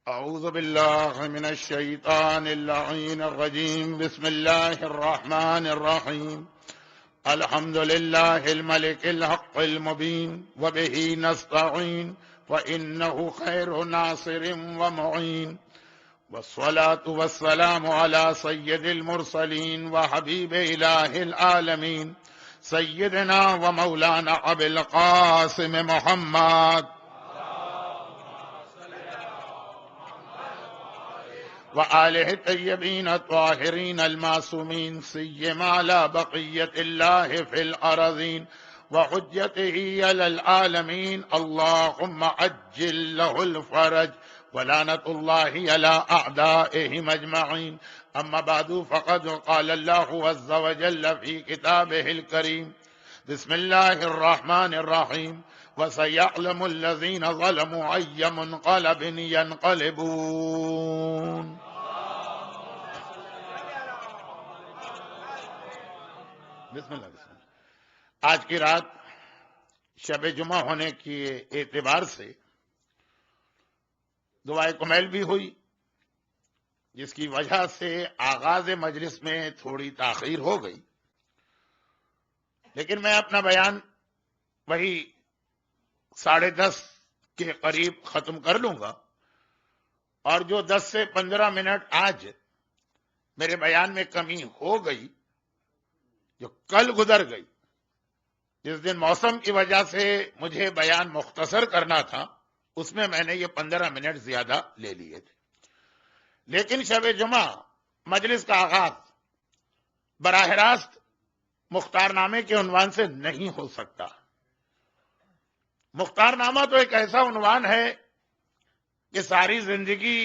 أعوذ بالله من الشيطان اللعين الرجيم. بسم الله الرحمن الرحيم. الحمد لله الملك الحق المبين وبه نستعين وإنه خير ناصر ومعين، والصلاة والسلام على سيد المرسلين وحبيب إله العالمين سيدنا ومولانا أبي القاسم محمد وآله الطيبين الطاهرين المعصومين، سيما على بقية الله في الأرضين وحجته على العالمين. اللهم عجل له الفرج ولعنة الله على أعدائهم أجمعين. أما بعد، فقد قال الله عز وجل في كتابه الكريم: بسم الله الرحمن الرحيم. وسيعلم الذين ظلموا أي منقلب ينقلبون. بسم اللہ بسم اللہ. آج کی رات شب جمعہ ہونے کے اعتبار سے دعائے کمیل بھی ہوئی، جس کی وجہ سے آغاز مجلس میں تھوڑی تاخیر ہو گئی، لیکن میں اپنا بیان وہی 10:30 کے قریب ختم کر لوں گا، اور جو 10 سے 15 منٹ آج میرے بیان میں کمی ہو گئی، جو کل گزر گئی، جس دن موسم کی وجہ سے مجھے بیان مختصر کرنا تھا، اس میں میں نے یہ 15 منٹ زیادہ لے لیے تھے. لیکن شب جمعہ مجلس کا آغاز براہ راست مختار نامے کے عنوان سے نہیں ہو سکتا. مختار نامہ تو ایک ایسا عنوان ہے کہ ساری زندگی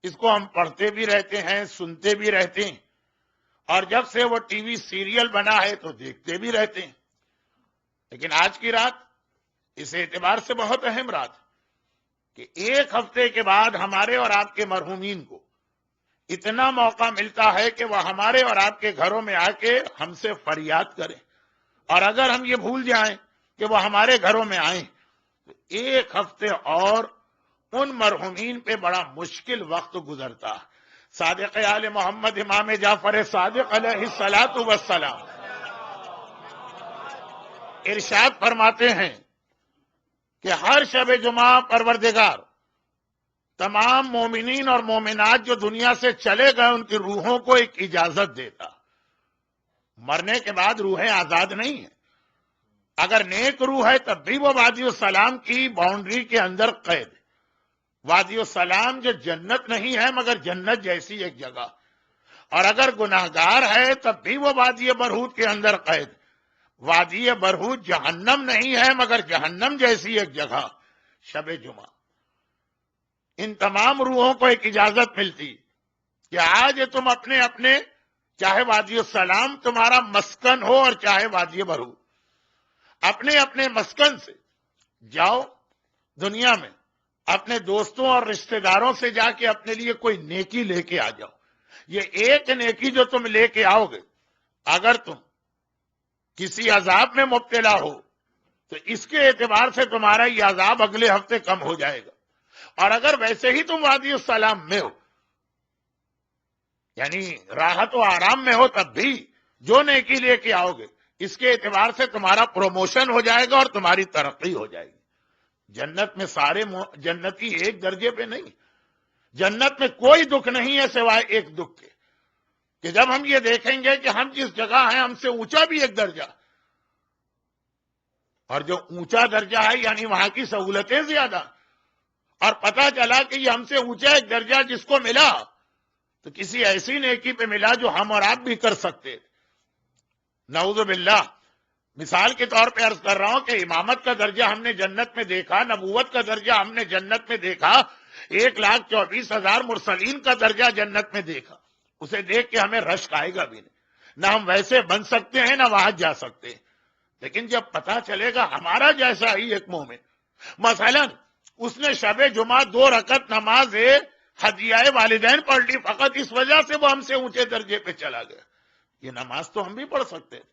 اس کو ہم پڑھتے بھی رہتے ہیں، سنتے بھی رہتے ہیں، اور جب سے وہ ٹی وی سیریل بنا ہے تو دیکھتے بھی رہتے ہیں. لیکن آج کی رات اس اعتبار سے بہت اہم رات ہے کہ ایک ہفتے کے بعد ہمارے اور آپ کے مرحومین کو اتنا موقع ملتا ہے کہ وہ ہمارے اور آپ کے گھروں میں آ کے ہم سے فریاد کریں، اور اگر ہم یہ بھول جائیں کہ وہ ہمارے گھروں میں آئیں تو ایک ہفتے اور ان مرحومین پہ بڑا مشکل وقت گزرتا ہے. صادق آل محمد امام جعفر صادق علیہ الصلاۃ والسلام ارشاد فرماتے ہیں کہ ہر شب جمعہ پروردگار تمام مومنین اور مومنات جو دنیا سے چلے گئے ان کی روحوں کو ایک اجازت دیتا. مرنے کے بعد روحیں آزاد نہیں ہیں. اگر نیک روح ہے تب بھی وہ وادی السلام کی باؤنڈری کے اندر قید ہے. وادی السلام جو جنت نہیں ہے مگر جنت جیسی ایک جگہ، اور اگر گناہگار ہے تب بھی وہ وادی برہوت کے اندر قید. وادی برہوت جہنم نہیں ہے مگر جہنم جیسی ایک جگہ. شب جمعہ ان تمام روحوں کو ایک اجازت ملتی کہ آج تم اپنے اپنے، چاہے وادی السلام تمہارا مسکن ہو اور چاہے وادی برہوت، اپنے اپنے مسکن سے جاؤ دنیا میں، اپنے دوستوں اور رشتہ داروں سے جا کے اپنے لیے کوئی نیکی لے کے آ جاؤ. یہ ایک نیکی جو تم لے کے آؤ گے، اگر تم کسی عذاب میں مبتلا ہو تو اس کے اعتبار سے تمہارا یہ عذاب اگلے ہفتے کم ہو جائے گا. اور اگر ویسے ہی تم وادی السلام میں ہو، یعنی راحت و آرام میں ہو، تب بھی جو نیکی لے کے آؤ گے اس کے اعتبار سے تمہارا پروموشن ہو جائے گا اور تمہاری ترقی ہو جائے گی. جنت میں سارے جنتی ایک درجے پہ نہیں. جنت میں کوئی دکھ نہیں ہے سوائے ایک دکھ کے، کہ جب ہم یہ دیکھیں گے کہ ہم جس جگہ ہیں ہم سے اونچا بھی ایک درجہ، اور جو اونچا درجہ ہے یعنی وہاں کی سہولتیں زیادہ، اور پتہ چلا کہ یہ ہم سے اونچا ایک درجہ جس کو ملا تو کسی ایسی نیکی پہ ملا جو ہم اور آپ بھی کر سکتے. نعوذ باللہ. مثال کے طور پہ عرض کر رہا ہوں کہ امامت کا درجہ ہم نے جنت میں دیکھا، نبوت کا درجہ ہم نے جنت میں دیکھا، 1,24,000 مرسلین کا درجہ جنت میں دیکھا. اسے دیکھ کے ہمیں رشک آئے گا بھی نہیں، نہ ہم ویسے بن سکتے ہیں نہ وہاں جا سکتے ہیں. لیکن جب پتا چلے گا ہمارا جیسا ہی ایک مومن، مثلا اس نے شب جمعہ 2 رکعت نماز ہدیہ والدین پڑھ لی، فقط اس وجہ سے وہ ہم سے اونچے درجے پہ چلا گیا. یہ نماز تو ہم بھی پڑھ سکتے تھے.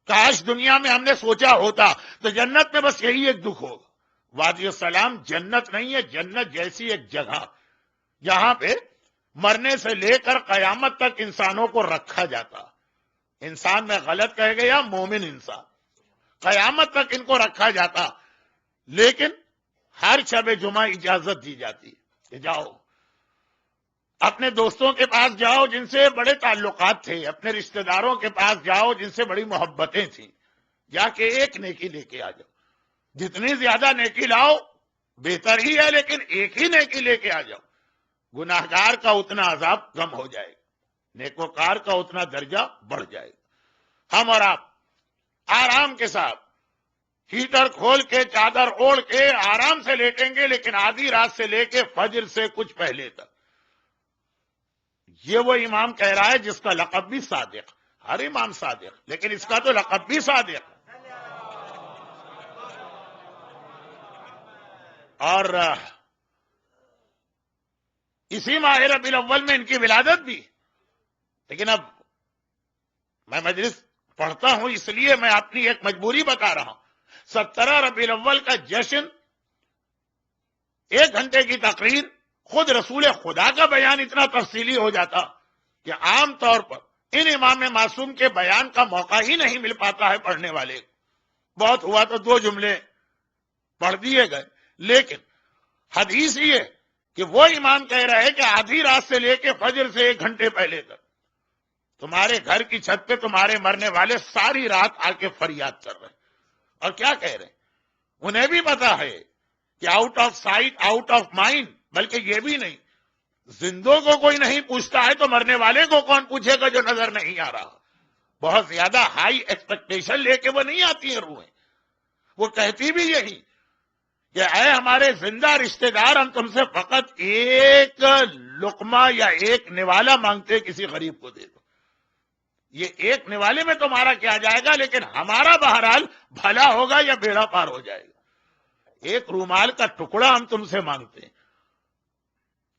کاش دنیا میں ہم نے سوچا ہوتا تو جنت میں بس یہی ایک دکھ ہوگا، وادی السلام جنت نہیں ہے، جنت جیسی ایک جگہ جہاں پہ مرنے سے لے کر قیامت تک انسانوں کو رکھا جاتا. انسان میں غلط کہہ گیا، مومن انسان، قیامت تک ان کو رکھا جاتا. لیکن ہر شب جمعہ اجازت دی جاتی کہ جاؤ اپنے دوستوں کے پاس جاؤ جن سے بڑے تعلقات تھے، اپنے رشتہ داروں کے پاس جاؤ جن سے بڑی محبتیں تھیں، جا کے ایک نیکی لے کے آ جاؤ. جتنی زیادہ نیکی لاؤ بہتر ہی ہے، لیکن ایک ہی نیکی لے کے آ جاؤ. گناہگار کا اتنا عذاب کم ہو جائے گا، نیکوکار کا اتنا درجہ بڑھ جائے گا. ہم اور آپ آرام کے ساتھ ہیٹر کھول کے چادر اوڑھ کے آرام سے لیٹیں گے، لیکن آدھی رات سے لے کے فجر سے کچھ پہلے تک. یہ وہ امام کہہ رہا ہے جس کا لقب بھی صادق. ہر امام صادق، لیکن اس کا تو لقب بھی صادق. اور اسی ماہ ربیع الاول میں ان کی ولادت بھی. لیکن اب میں مجلس پڑھتا ہوں اس لیے میں اپنی ایک مجبوری بتا رہا ہوں. 17 ربیع الاول کا جشن، 1 گھنٹے کی تقریر، خود رسول خدا کا بیان اتنا تفصیلی ہو جاتا کہ عام طور پر ان امام معصوم کے بیان کا موقع ہی نہیں مل پاتا ہے پڑھنے والے. بہت ہوا تو 2 جملے پڑھ دیے گئے. لیکن حدیث یہ کہ وہ امام کہہ رہے کہ آدھی رات سے لے کے فجر سے 1 گھنٹے پہلے تک تمہارے گھر کی چھت پہ تمہارے مرنے والے ساری رات آ کے فریاد کر رہے ہیں. اور کیا کہہ رہے ہیں؟ انہیں بھی پتا ہے کہ out of sight out of mind. بلکہ یہ بھی نہیں، زندوں کو کوئی نہیں پوچھتا ہے تو مرنے والے کو کون پوچھے گا جو نظر نہیں آ رہا. بہت زیادہ ہائی ایکسپیکٹیشن لے کے وہ نہیں آتی ہیں روحیں. وہ کہتی بھی یہی کہ اے ہمارے زندہ رشتہ دار، ہم تم سے فقط ایک لقمہ یا ایک نوالا مانگتے کسی غریب کو دے دو. یہ ایک نوالے میں تمہارا کیا جائے گا، لیکن ہمارا بہرحال بھلا ہوگا یا بیڑا پار ہو جائے گا. ایک رومال کا ٹکڑا ہم تم سے مانگتے ہیں،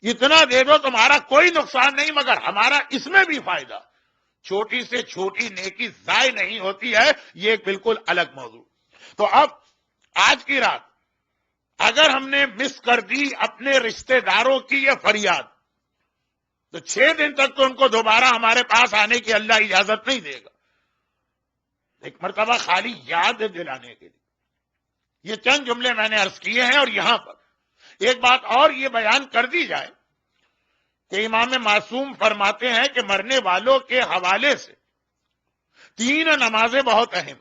اتنا دے دو، تمہارا کوئی نقصان نہیں مگر ہمارا اس میں بھی فائدہ. چھوٹی سے چھوٹی نیکی ضائع نہیں ہوتی ہے. یہ ایک بالکل الگ موضوع. تو اب آج کی رات اگر ہم نے مس کر دی اپنے رشتہ داروں کی یہ فریاد، تو 6 دن تک تو ان کو دوبارہ ہمارے پاس آنے کی اللہ اجازت نہیں دے گا. ایک مرتبہ خالی یاد دلانے کے لیے یہ چند جملے میں نے عرض کیے ہیں. اور یہاں پر ایک بات اور یہ بیان کر دی جائے کہ امام معصوم فرماتے ہیں کہ مرنے والوں کے حوالے سے 3 نمازیں بہت اہم.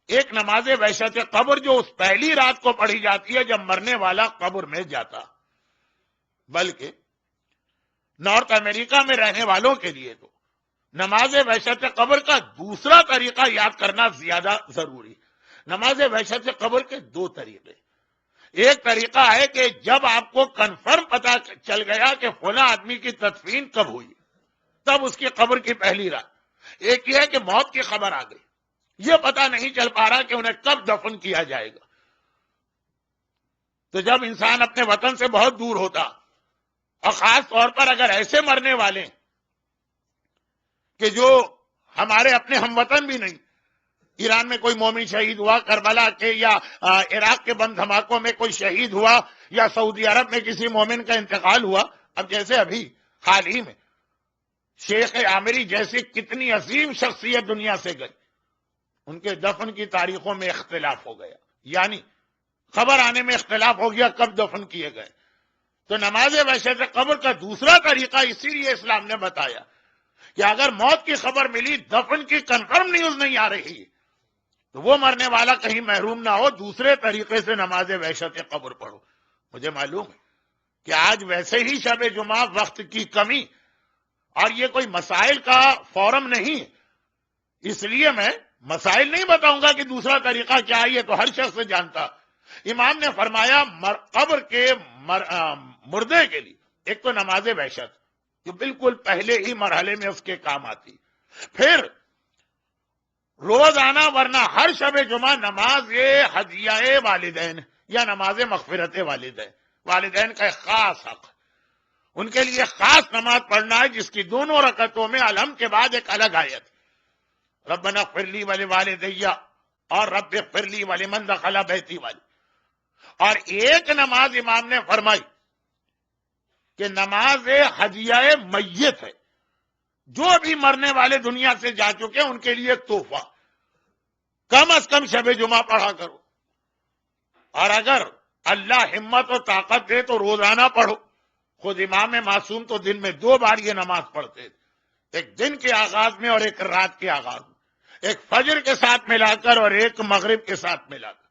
ایک نماز وحشت قبر جو اس پہلی رات کو پڑھی جاتی ہے جب مرنے والا قبر میں جاتا. بلکہ نارتھ امریکہ میں رہنے والوں کے لیے تو نماز وحشت قبر کا دوسرا طریقہ یاد کرنا زیادہ ضروری. نماز وحشت قبر کے 2 طریقے. ایک طریقہ ہے کہ جب آپ کو کنفرم پتا چل گیا کہ فلاں آدمی کی تدفین کب ہوئی، تب اس کی قبر کی پہلی رات. ایک یہ ہے کہ موت کی خبر آ گئی، یہ پتا نہیں چل پا رہا کہ انہیں کب دفن کیا جائے گا. تو جب انسان اپنے وطن سے بہت دور ہوتا، اور خاص طور پر اگر ایسے مرنے والے کہ جو ہمارے اپنے ہم وطن بھی نہیں، ایران میں کوئی مومن شہید ہوا، کربلا کے یا عراق کے بم دھماکوں میں کوئی شہید ہوا، یا سعودی عرب میں کسی مومن کا انتقال ہوا. اب جیسے ابھی حال ہی میں شیخ عامری جیسی کتنی عظیم شخصیت دنیا سے گئی، ان کے دفن کی تاریخوں میں اختلاف ہو گیا، یعنی خبر آنے میں اختلاف ہو گیا کب دفن کیے گئے. تو نماز وحشت قبر کا دوسرا طریقہ اسی لیے اسلام نے بتایا کہ اگر موت کی خبر ملی، دفن کی کنفرم نیوز نہیں آ رہی، تو وہ مرنے والا کہیں محروم نہ ہو، دوسرے طریقے سے نماز وحشت قبر پڑھو. مجھے معلوم ہے کہ آج ویسے ہی شب جمعہ وقت کی کمی اور یہ کوئی مسائل کا فورم نہیں، اس لیے میں مسائل نہیں بتاؤں گا کہ دوسرا طریقہ کیا ہے، یہ تو ہر شخص جانتا. امام نے فرمایا قبر کے مردے کے لیے ایک تو نماز وحشت جو بالکل پہلے ہی مرحلے میں اس کے کام آتی، پھر روزانہ ورنہ ہر شب جمعہ نماز ہدیہ والدین یا نماز مغفرت والدین. والدین کا ایک خاص حق، ان کے لیے خاص نماز پڑھنا ہے جس کی 2 رکعتوں میں الحمد کے بعد ایک الگ آیت، ربنا اغفر لی ولوالدی اور رب اغفر لی ولمن دخل بیتی والی. اور ایک نماز امام نے فرمائی کہ نماز ہدیہ میت ہے، جو بھی مرنے والے دنیا سے جا چکے ان کے لیے ایک تحفہ، کم از کم شب جمعہ پڑھا کرو، اور اگر اللہ ہمت و طاقت دے تو روزانہ پڑھو۔ خود امام معصوم تو دن میں 2 بار یہ نماز پڑھتے تھے، ایک دن کے آغاز میں اور ایک رات کے آغاز میں، ایک فجر کے ساتھ ملا کر اور ایک مغرب کے ساتھ ملا کر۔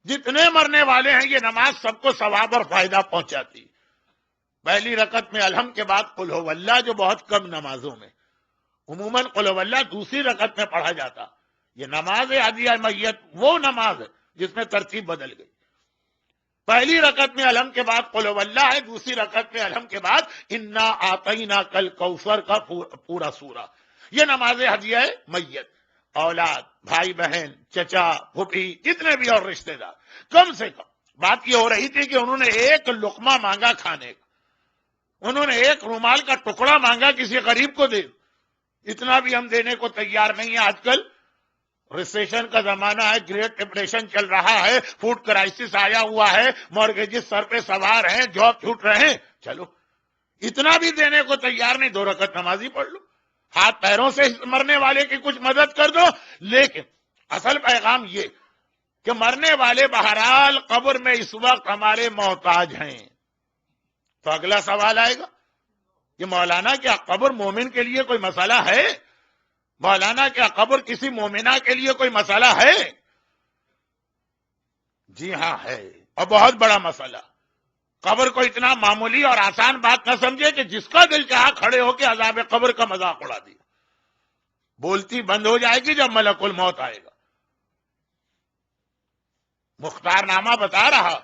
جتنے مرنے والے ہیں یہ نماز سب کو ثواب اور فائدہ پہنچاتی۔ پہلی رکعت میں الحمد کے بعد قل ہو اللہ، جو بہت کم نمازوں میں عموماً قل ہو اللہ دوسری رکعت میں پڑھا جاتا، یہ نماز ہدیہ میت وہ نماز ہے جس میں ترتیب بدل گئی۔ پہلی رکعت میں الحمد کے بعد قل ہو اللہ ہے، دوسری رکعت میں الحمد کے بعد انا اعطینا کل کوثر کا پورا سورہ۔ یہ نماز ہدیہ میت، اولاد، بھائی بہن، چچا، پھوپھی، جتنے بھی اور رشتہ دار، کم سے کم بات یہ ہو رہی تھی کہ انہوں نے ایک لقمہ مانگا کھانے کا، انہوں نے ایک رومال کا ٹکڑا مانگا کسی غریب کو دے، اتنا بھی ہم دینے کو تیار نہیں ہیں۔ آج کل ریسیشن کا زمانہ ہے، گریٹ ڈپریشن چل رہا ہے، فوڈ کرائسس آیا ہوا ہے، مورگیجز سر پہ سوار ہیں، جاب چھوٹ رہے ہیں، چلو اتنا بھی دینے کو تیار نہیں، 2 رکعت نماز ہی پڑھ لو، ہاتھ پیروں سے مرنے والے کی کچھ مدد کر دو۔ لیکن اصل پیغام یہ کہ مرنے والے بہرحال قبر میں اس وقت ہمارے محتاج ہیں۔ تو اگلا سوال آئے گا کہ مولانا کیا قبر مومن کے لیے کوئی مسئلہ ہے؟ مولانا کیا قبر کسی مومنہ کے لیے کوئی مسئلہ ہے؟ جی ہاں ہے، اور بہت بڑا مسئلہ۔ قبر کو اتنا معمولی اور آسان بات نہ سمجھے کہ جس کا دل چاہا کھڑے ہو کے عذاب قبر کا مذاق اڑا دیا، بولتی بند ہو جائے گی جب ملک الموت آئے گا۔ مختار نامہ بتا رہا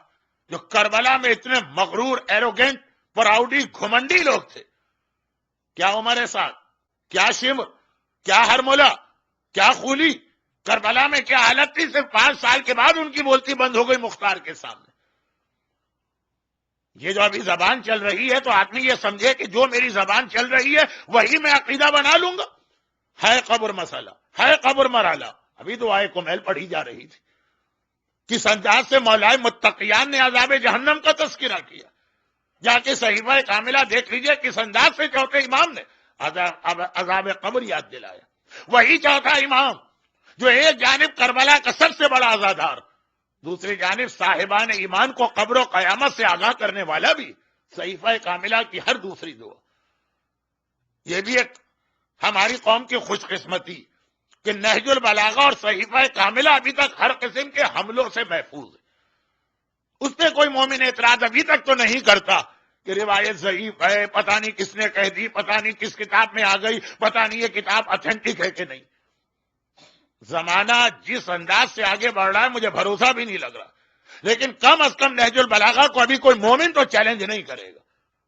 جو کربلا میں اتنے مغرور، ایروگینٹ، پراؤڈی، گھمنڈی لوگ تھے، کیا عمر سعد، کیا شمر، کیا ہرملہ، کیا خولی، کربلا میں کیا حالت تھی، صرف 5 سال کے بعد ان کی بولتی بند ہو گئی مختار کے سامنے۔ یہ جو ابھی زبان چل رہی ہے تو آدمی یہ سمجھے کہ جو میری زبان چل رہی ہے وہی میں عقیدہ بنا لوں گا۔ ہے قبر مسئلہ، ہے قبر مرحلہ۔ ابھی تو آئے کمیل پڑھی جا رہی تھی، کس انداز سے مولائے متقیان نے عذاب جہنم کا تذکرہ کیا۔ جا کے صحیفہ کاملہ دیکھ لیجئے کس انداز سے چوتھے امام نے عذاب قبر یاد دلایا۔ وہی چوتھا امام جو ایک جانب کربلا کا سب سے بڑا عزادار، دوسری جانب صاحبان ایمان کو قبر و قیامت سے آگاہ کرنے والا بھی، صحیفہ کاملہ کی ہر دوسری دعا۔ یہ بھی ایک ہماری قوم کی خوش قسمتی کہ نہج البلاغہ اور صحیفہ کاملہ ابھی تک ہر قسم کے حملوں سے محفوظ ہے۔ اس پہ کوئی مومن اعتراض ابھی تک تو نہیں کرتا کہ روایت ضعیف ہے، پتہ نہیں کس نے کہہ دی، پتہ نہیں کس کتاب میں آ گئی، پتہ نہیں یہ کتاب اتھینٹک ہے کہ نہیں۔ زمانہ جس انداز سے آگے بڑھ رہا ہے مجھے بھروسہ بھی نہیں لگ رہا، لیکن کم از کم نہج البلاغہ کو ابھی کوئی مومن تو چیلنج نہیں کرے گا۔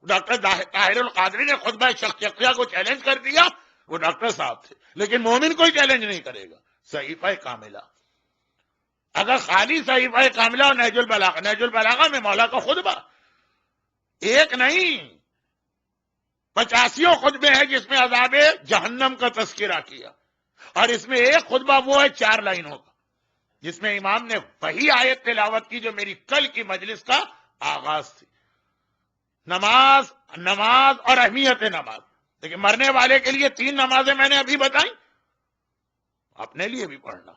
ڈاکٹر طاہر القادری نے خطبہ شخصیہ کو چیلنج کر دیا، وہ ڈاکٹر صاحب تھے، لیکن مومن کوئی چیلنج نہیں کرے گا۔ صحیفہ کاملہ، اگر خالی صحیفہ کاملہ اور نہج البلاغہ میں مولا کا خطبہ ایک نہیں 85 خطبے ہیں جس میں عذاب جہنم کا تذکرہ کیا، اور اس میں ایک خطبہ وہ ہے 4 لائنوں کا جس میں امام نے وہی آیت تلاوت کی جو میری کل کی مجلس کا آغاز تھی، نماز اور اہمیت نماز۔ لیکن مرنے والے کے لیے 3 نمازیں میں نے ابھی بتائیں، اپنے لیے بھی پڑھنا،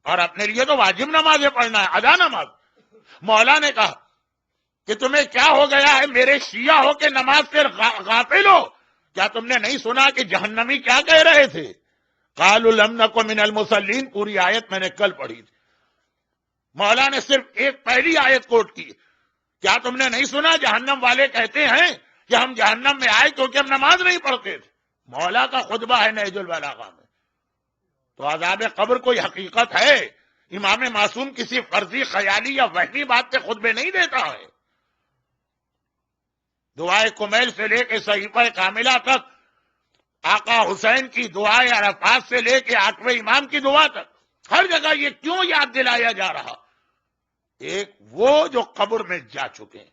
اور اپنے لیے تو واجب نمازیں پڑھنا ہے، ادا نماز۔ مولا نے کہا کہ تمہیں کیا ہو گیا ہے میرے شیعہ ہو کے نماز سے غافل ہو؟ کیا تم نے نہیں سنا کہ جہنمی کیا کہہ رہے تھے؟ قالوا لم نکن من المصلین، پوری آیت میں نے کل پڑھی تھی۔ مولا نے صرف ایک پہلی آیت کوٹ کی، کیا تم نے نہیں سنا جہنم والے کہتے ہیں کہ ہم جہنم میں آئے کیونکہ ہم نماز نہیں پڑھتے تھے۔ مولا کا خطبہ ہے نہج البلاغہ میں۔ تو عذاب قبر کوئی حقیقت ہے، امام معصوم کسی فرضی، خیالی یا وہمی بات پہ خطبے نہیں دیتا ہے۔ دعائے کمیل سے لے کے صحیفہ کاملہ تک، آقا حسین کی دعائے عرفات سے لے کے 8ویں امام کی دعا تک، ہر جگہ یہ کیوں یاد دلایا جا رہا؟ ایک وہ جو قبر میں جا چکے ہیں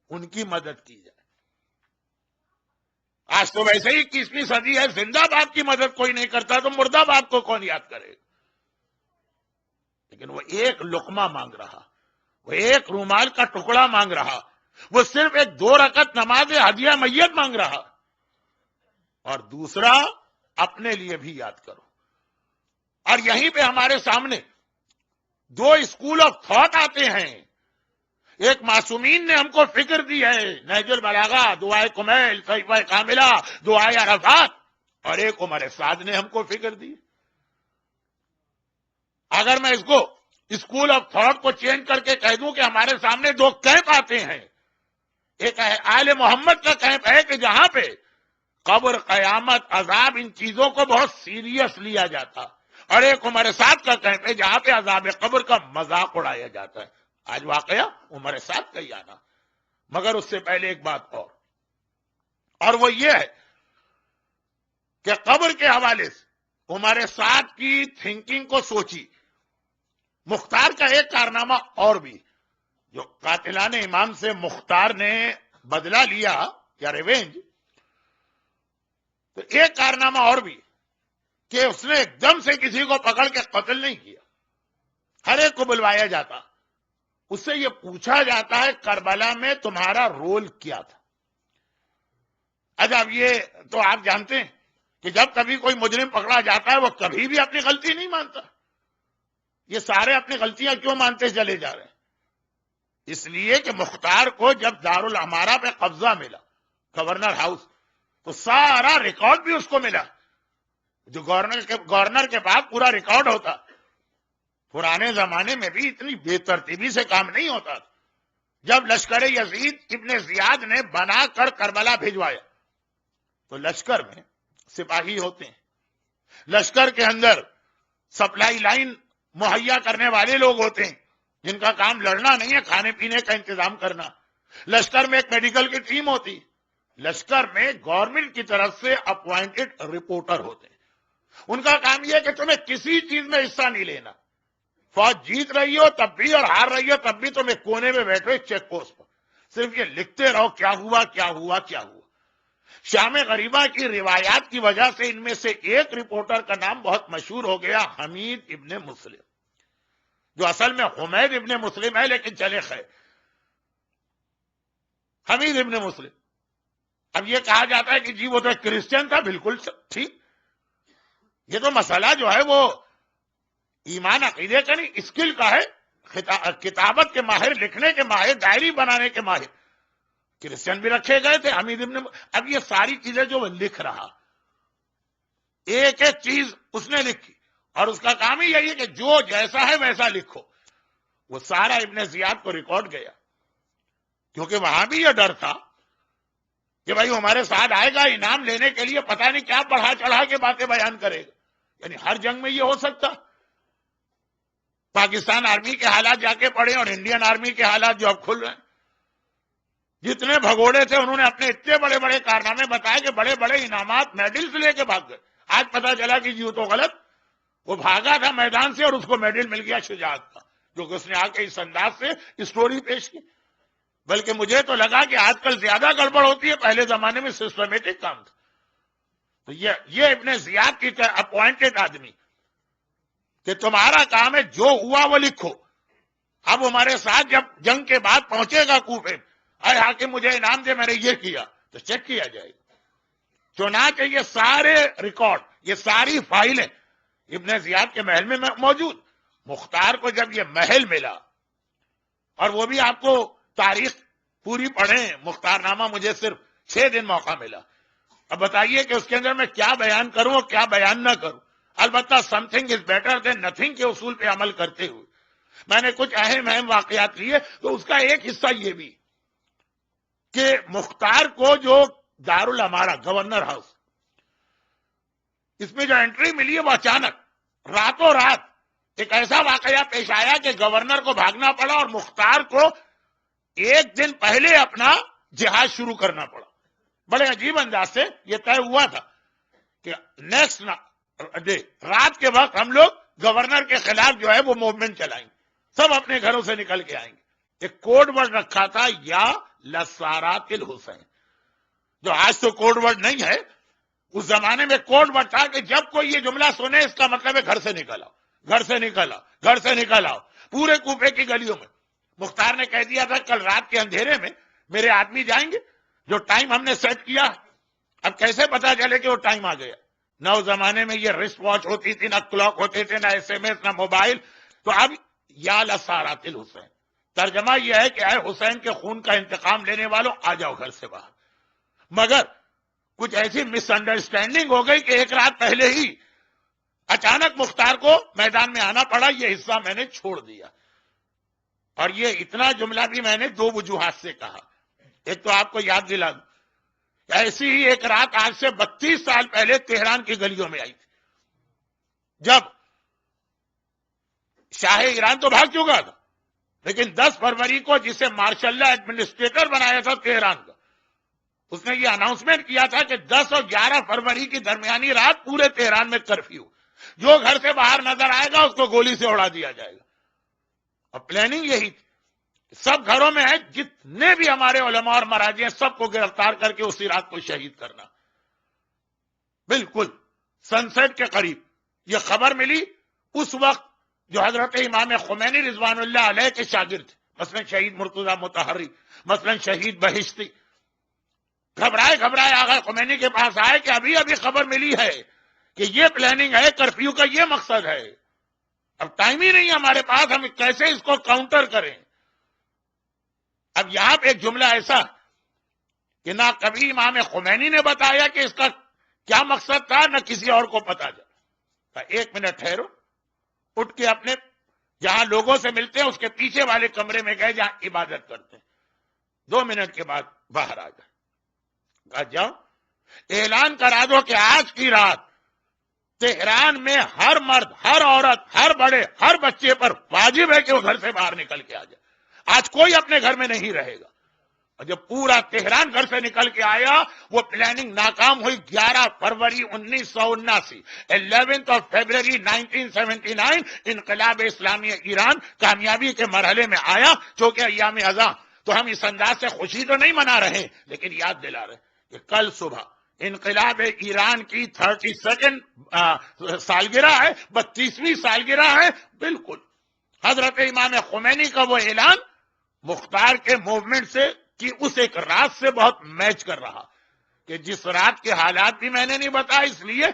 ان کی مدد کی جائے۔ آج تو ویسے ہی 21ویں صدی ہے، زندہ باپ کی مدد کوئی نہیں کرتا تو مردہ باپ کو کون یاد کرے؟ لیکن وہ ایک لقمہ مانگ رہا، وہ ایک رومال کا ٹکڑا مانگ رہا، وہ صرف ایک 2 رکعت نماز ہدیہ میت مانگ رہا، اور دوسرا اپنے لیے بھی یاد کرو۔ اور یہیں پہ ہمارے سامنے 2 اسکول آف تھاٹ آتے ہیں۔ ایک معصومین نے ہم کو فکر دی ہے، نہج البلاغہ، دعائے کمیل، صحیفہ کاملہ، دعائے عرفات، اور ایک عمر سعد نے ہم کو فکر دی۔ اگر میں اس کو اسکول آف تھاٹ کو چینج کر کے کہہ دوں کہ ہمارے سامنے 2 کیمپ آتے ہیں، ایک آل محمد کا کیمپ ہے کہ جہاں پہ قبر، قیامت، عذاب، ان چیزوں کو بہت سیریس لیا جاتا، اور ایک عمر سعد کا کیمپ ہے جہاں پہ عذاب قبر کا مذاق اڑایا جاتا ہے۔ آج واقعہ عمر سعد کا ہی آنا، مگر اس سے پہلے ایک بات اور وہ یہ ہے کہ قبر کے حوالے سے عمر سعد کی تھنکنگ کو سوچی۔ مختار کا ایک کارنامہ اور بھی، جو قاتلان امام سے مختار نے بدلہ لیا یا ریونج، تو ایک کارنامہ اور بھی کہ اس نے ایک دم سے کسی کو پکڑ کے قتل نہیں کیا، ہر ایک کو بلوایا جاتا، اس سے یہ پوچھا جاتا ہے کربلا میں تمہارا رول کیا تھا۔ اب یہ تو آپ جانتے ہیں کہ جب کبھی کوئی مجرم پکڑا جاتا ہے وہ کبھی بھی اپنی غلطی نہیں مانتا۔ یہ سارے اپنی غلطیاں کیوں مانتے چلے جا رہے ہیں؟ اس لیے کہ مختار کو جب دارالعمارہ پہ قبضہ ملا، گورنر ہاؤس، تو سارا ریکارڈ بھی اس کو ملا، جو گورنر کے پاس پورا ریکارڈ ہوتا۔ پرانے زمانے میں بھی اتنی بے ترتیبی سے کام نہیں ہوتا تھا۔ جب لشکر یزید ابن زیاد نے بنا کر کربلا بھیجوایا، تو لشکر میں سپاہی ہوتے ہیں، لشکر کے اندر سپلائی لائن مہیا کرنے والے لوگ ہوتے ہیں جن کا کام لڑنا نہیں ہے، کھانے پینے کا انتظام کرنا۔ لشکر میں ایک میڈیکل کی ٹیم ہوتی، لشکر میں گورنمنٹ کی طرف سے اپوائنٹڈ رپورٹر ہوتے ہیں، ان کا کام یہ ہے کہ تمہیں کسی چیز میں حصہ نہیں لینا، فوج جیت رہی ہو تب بھی اور ہار رہی ہو تب بھی تم ایک کونے میں بیٹھے چیک پوسٹ پر صرف یہ لکھتے رہو کیا ہوا کیا ہوا کیا ہوا۔ شام غریبہ کی روایات کی وجہ سے ان میں سے ایک رپورٹر کا نام بہت مشہور ہو گیا، حمید ابن مسلم، جو اصل میں حمید ابن مسلم ہے لیکن چلے خیر، حمید ابن مسلم۔ اب یہ کہا جاتا ہے کہ جی وہ تو ایک کرسچن تھا، بالکل ٹھیک، یہ تو مسئلہ جو ہے وہ ایمان عقیدے کا نہیں، اسکل کا ہے، کتابت کے ماہر، لکھنے کے ماہر، ڈائری بنانے کے ماہر، کرسچن بھی رکھے گئے تھے حمید ابن۔ اب یہ ساری چیزیں جو وہ لکھ رہا، ایک ایک چیز اس نے لکھی، اور اس کا کام ہی یہی ہے کہ جو جیسا ہے ویسا لکھو۔ وہ سارا ابن زیاد کو ریکارڈ گیا، کیونکہ وہاں بھی یہ ڈر تھا کہ بھائی ہمارے ساتھ آئے گا انعام لینے کے لیے، پتہ نہیں کیا بڑھا چڑھا کے باتیں بیان کرے گا، یعنی ہر جنگ میں یہ ہو سکتا۔ پاکستان آرمی کے حالات جا کے پڑھے اور انڈین آرمی کے حالات جو اب کھل رہے ہیں، جتنے بھگوڑے تھے انہوں نے اپنے اتنے بڑے بڑے کارنامے بتائے کہ بڑے بڑے انعامات میڈلز لے کے بھاگ گئے۔ آج پتا چلا کہ جی وہ تو غلط، وہ بھاگا تھا میدان سے اور اس کو میڈل مل گیا شجاعت کا، جو کہ اس نے آ کے اس انداز سے اسٹوری پیش کی۔ بلکہ مجھے تو لگا کہ آج کل زیادہ گڑبڑ ہوتی ہے، پہلے زمانے میں سسٹمیٹک کام تھا۔ تو یہ ابن زیاد کی اپوائنٹڈ آدمی کہ تمہارا کام ہے جو ہوا وہ لکھو۔ اب ہمارے ساتھ جب جنگ کے بعد پہنچے گا کوفے، اے حاکم مجھے انعام دے، میں نے یہ کیا، تو چیک کیا جائے گا۔ چنانچہ یہ سارے ریکارڈ، یہ ساری فائلیں ابن زیاد کے محل میں موجود۔ مختار کو جب یہ محل ملا، اور وہ بھی آپ کو تاریخ پوری پڑھیں، مختار نامہ مجھے صرف 6 دن موقع ملا، اب بتائیے کہ اس کے اندر میں کیا بیان کروں اور کیا بیان نہ کروں۔ البتہ some thing is better than nothing کے اصول پہ عمل کرتے ہوئے میں نے کچھ اہم واقعات لیے، تو اس کا ایک حصہ یہ بھی کہ مختار کو جو دارالعمارہ گورنر ہاؤس، اس میں جو انٹری ملی ہے وہ اچانک راتوں رات ایک ایسا واقعہ پیش آیا کہ گورنر کو بھاگنا پڑا اور مختار کو ایک دن پہلے اپنا جہاد شروع کرنا پڑا۔ بڑے عجیب انداز سے یہ طے ہوا تھا کہ نیکسٹ ڈے رات کے وقت ہم لوگ گورنر کے خلاف جو ہے وہ موومنٹ چلائیں گے، سب اپنے گھروں سے نکل کے آئیں گے۔ ایک کوڈ ورڈ رکھا تھا، یا لسارات الحسین، جو آج تو کوڈ ورڈ نہیں ہے، اس زمانے میں کوڈ ورڈ تھا کہ جب کوئی یہ جملہ سنے اس کا مطلب ہے گھر سے نکل آؤ، گھر سے نکل آؤ، گھر سے نکل آؤ۔ پورے کوفے کی گلیوں میں مختار نے کہہ دیا تھا کل رات کے اندھیرے میں میرے آدمی جائیں گے، جو ٹائم ہم نے سیٹ کیا، اب کیسے پتا چلے کہ وہ ٹائم آ گیا؟ نہ اس زمانے میں یہ رسٹ واچ ہوتی تھی، نہ کلاک ہوتے تھے، نہ SMS، نہ موبائل. تو اب یا لسارات الحسین، ترجمہ یہ ہے کہ اے حسین کے خون کا انتقام لینے والوں آ جاؤ گھر سے باہر. مگر کچھ ایسی مس انڈرسٹینڈنگ ہو گئی کہ ایک رات پہلے ہی اچانک مختار کو میدان میں آنا پڑا. یہ حصہ میں نے چھوڑ دیا. اور یہ اتنا جملہ بھی میں نے دو وجوہات سے کہا. ایک تو آپ کو یاد دلا دوں، ایسی ہی ایک رات آج سے 32 سال پہلے تہران کی گلیوں میں آئی تھی، جب شاہ ایران تو بھاگ چکا تھا، لیکن 10 فروری کو جسے مارشل اللہ ایڈمنسٹریٹر بنایا تھا تہران کا، اس نے یہ اناؤنسمنٹ کیا تھا کہ 10 اور 11 فروری کی درمیانی رات پورے تہران میں کرفیو، جو گھر سے باہر نظر آئے گا اس کو گولی سے اڑا دیا جائے گا. اور پلاننگ یہی تھی، سب گھروں میں ہے، جتنے بھی ہمارے علماء اور مراجع ہیں سب کو گرفتار کر کے اسی رات کو شہید کرنا. بالکل سن سیٹ کے قریب یہ خبر ملی. اس وقت جو حضرت امام خمینی رضوان اللہ علیہ کے شاگرد تھے، مثلا شہید مرتضی مطہری، مثلا شہید بہشتی، گھبرائے آغا خمینی کے پاس آئے کہ ابھی ابھی خبر ملی ہے کہ یہ پلاننگ ہے، کرفیو کا یہ مقصد ہے، اب ٹائم ہی نہیں ہمارے پاس، ہم کیسے اس کو کاؤنٹر کریں. اب یہاں پہ ایک جملہ ایسا کہ نہ کبھی امام خمینی نے بتایا کہ اس کا کیا مقصد تھا، نہ کسی اور کو پتا چلا. ایک منٹ ٹھہرو، اٹھ کے اپنے جہاں لوگوں سے ملتے ہیں اس کے پیچھے والے کمرے میں گئے جہاں عبادت کرتے ہیں. 2 منٹ کے بعد باہر آ گئے. کہا جاؤ اعلان کرا دو کہ آج کی رات تہران میں ہر مرد، ہر عورت، ہر بڑے، ہر بچے پر واجب ہے کہ وہ گھر سے باہر نکل کے آ جائے. آج کوئی اپنے گھر میں نہیں رہے گا. اور جب پورا تہران گھر سے نکل کے آیا، وہ پلاننگ ناکام ہوئی. 11 فروری 1979، 11 فروری 1979 انقلاب اسلامی ایران کامیابی کے مرحلے میں آیا. چونکہ ایام ازاں تو ہم اس انداز سے خوشی تو نہیں منا رہے، لیکن یاد دلا رہے کہ کل صبح انقلاب ایران کی 32 سالگرہ ہے، 32ویں سالگرہ ہے. بالکل حضرت امام خمینی کا وہ اعلان مختار کے موومنٹ سے کہ اس ایک رات سے بہت میچ کر رہا، کہ جس رات کے حالات بھی میں نے نہیں بتایا، اس لیے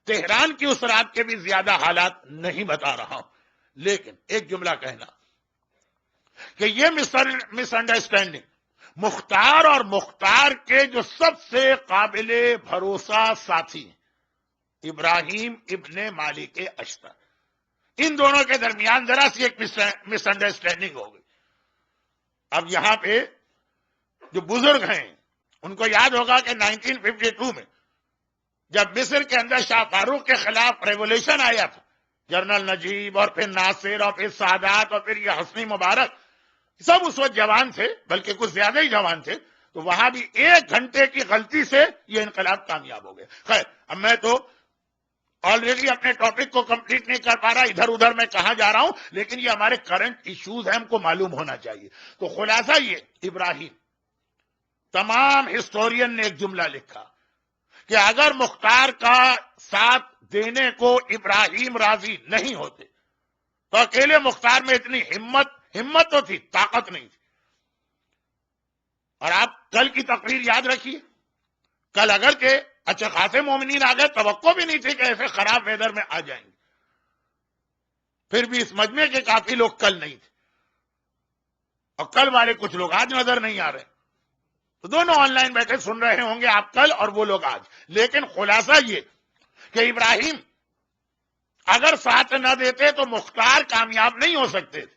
تہران کی اس رات کے بھی زیادہ حالات نہیں بتا رہا ہوں. لیکن ایک جملہ کہنا کہ یہ مس انڈرسٹینڈنگ مختار اور مختار کے جو سب سے قابل بھروسہ ساتھی ہیں، ابراہیم ابن مالک اشتر، ان دونوں کے درمیان ذرا سی ایک مس انڈرسٹینڈنگ ہو گئی. اب یہاں پہ جو بزرگ ہیں ان کو یاد ہوگا کہ 1952 میں جب مصر کے اندر شاہ فاروق کے خلاف ریولیوشن آیا تھا، جنرل نجیب اور پھر ناصر اور پھر سادات اور پھر یہ حسنی مبارک، سب اس وقت جوان تھے، بلکہ کچھ زیادہ ہی جوان تھے. تو وہاں بھی 1 گھنٹے کی غلطی سے یہ انقلاب کامیاب ہو گیا. خیر اب میں تو آلریڈی اپنے ٹاپک کو کمپلیٹ نہیں کر پا رہا، ادھر ادھر میں کہاں جا رہا ہوں، لیکن یہ ہمارے کرنٹ ایشوز ہیں، ہم کو معلوم ہونا چاہیے. تو خلاصہ یہ ابراہیم، تمام ہسٹورین نے ایک جملہ لکھا کہ اگر مختار کا ساتھ دینے کو ابراہیم راضی نہیں ہوتے تو اکیلے مختار میں اتنی ہمت تو تھی، طاقت نہیں تھی. اور آپ کل کی تقریر یاد رکھیے، کل اگرچہ اچھا خاصے مومنین آ گئے، توقع بھی نہیں تھی کہ ایسے خراب ویدر میں آ جائیں گے، پھر بھی اس مجمع کے کافی لوگ کل نہیں تھے، اور کل والے کچھ لوگ آج نظر نہیں آ رہے. تو دونوں آن لائن بیٹھے سن رہے ہوں گے آپ کل اور وہ لوگ آج. لیکن خلاصہ یہ کہ ابراہیم اگر ساتھ نہ دیتے تو مختار کامیاب نہیں ہو سکتے تھے.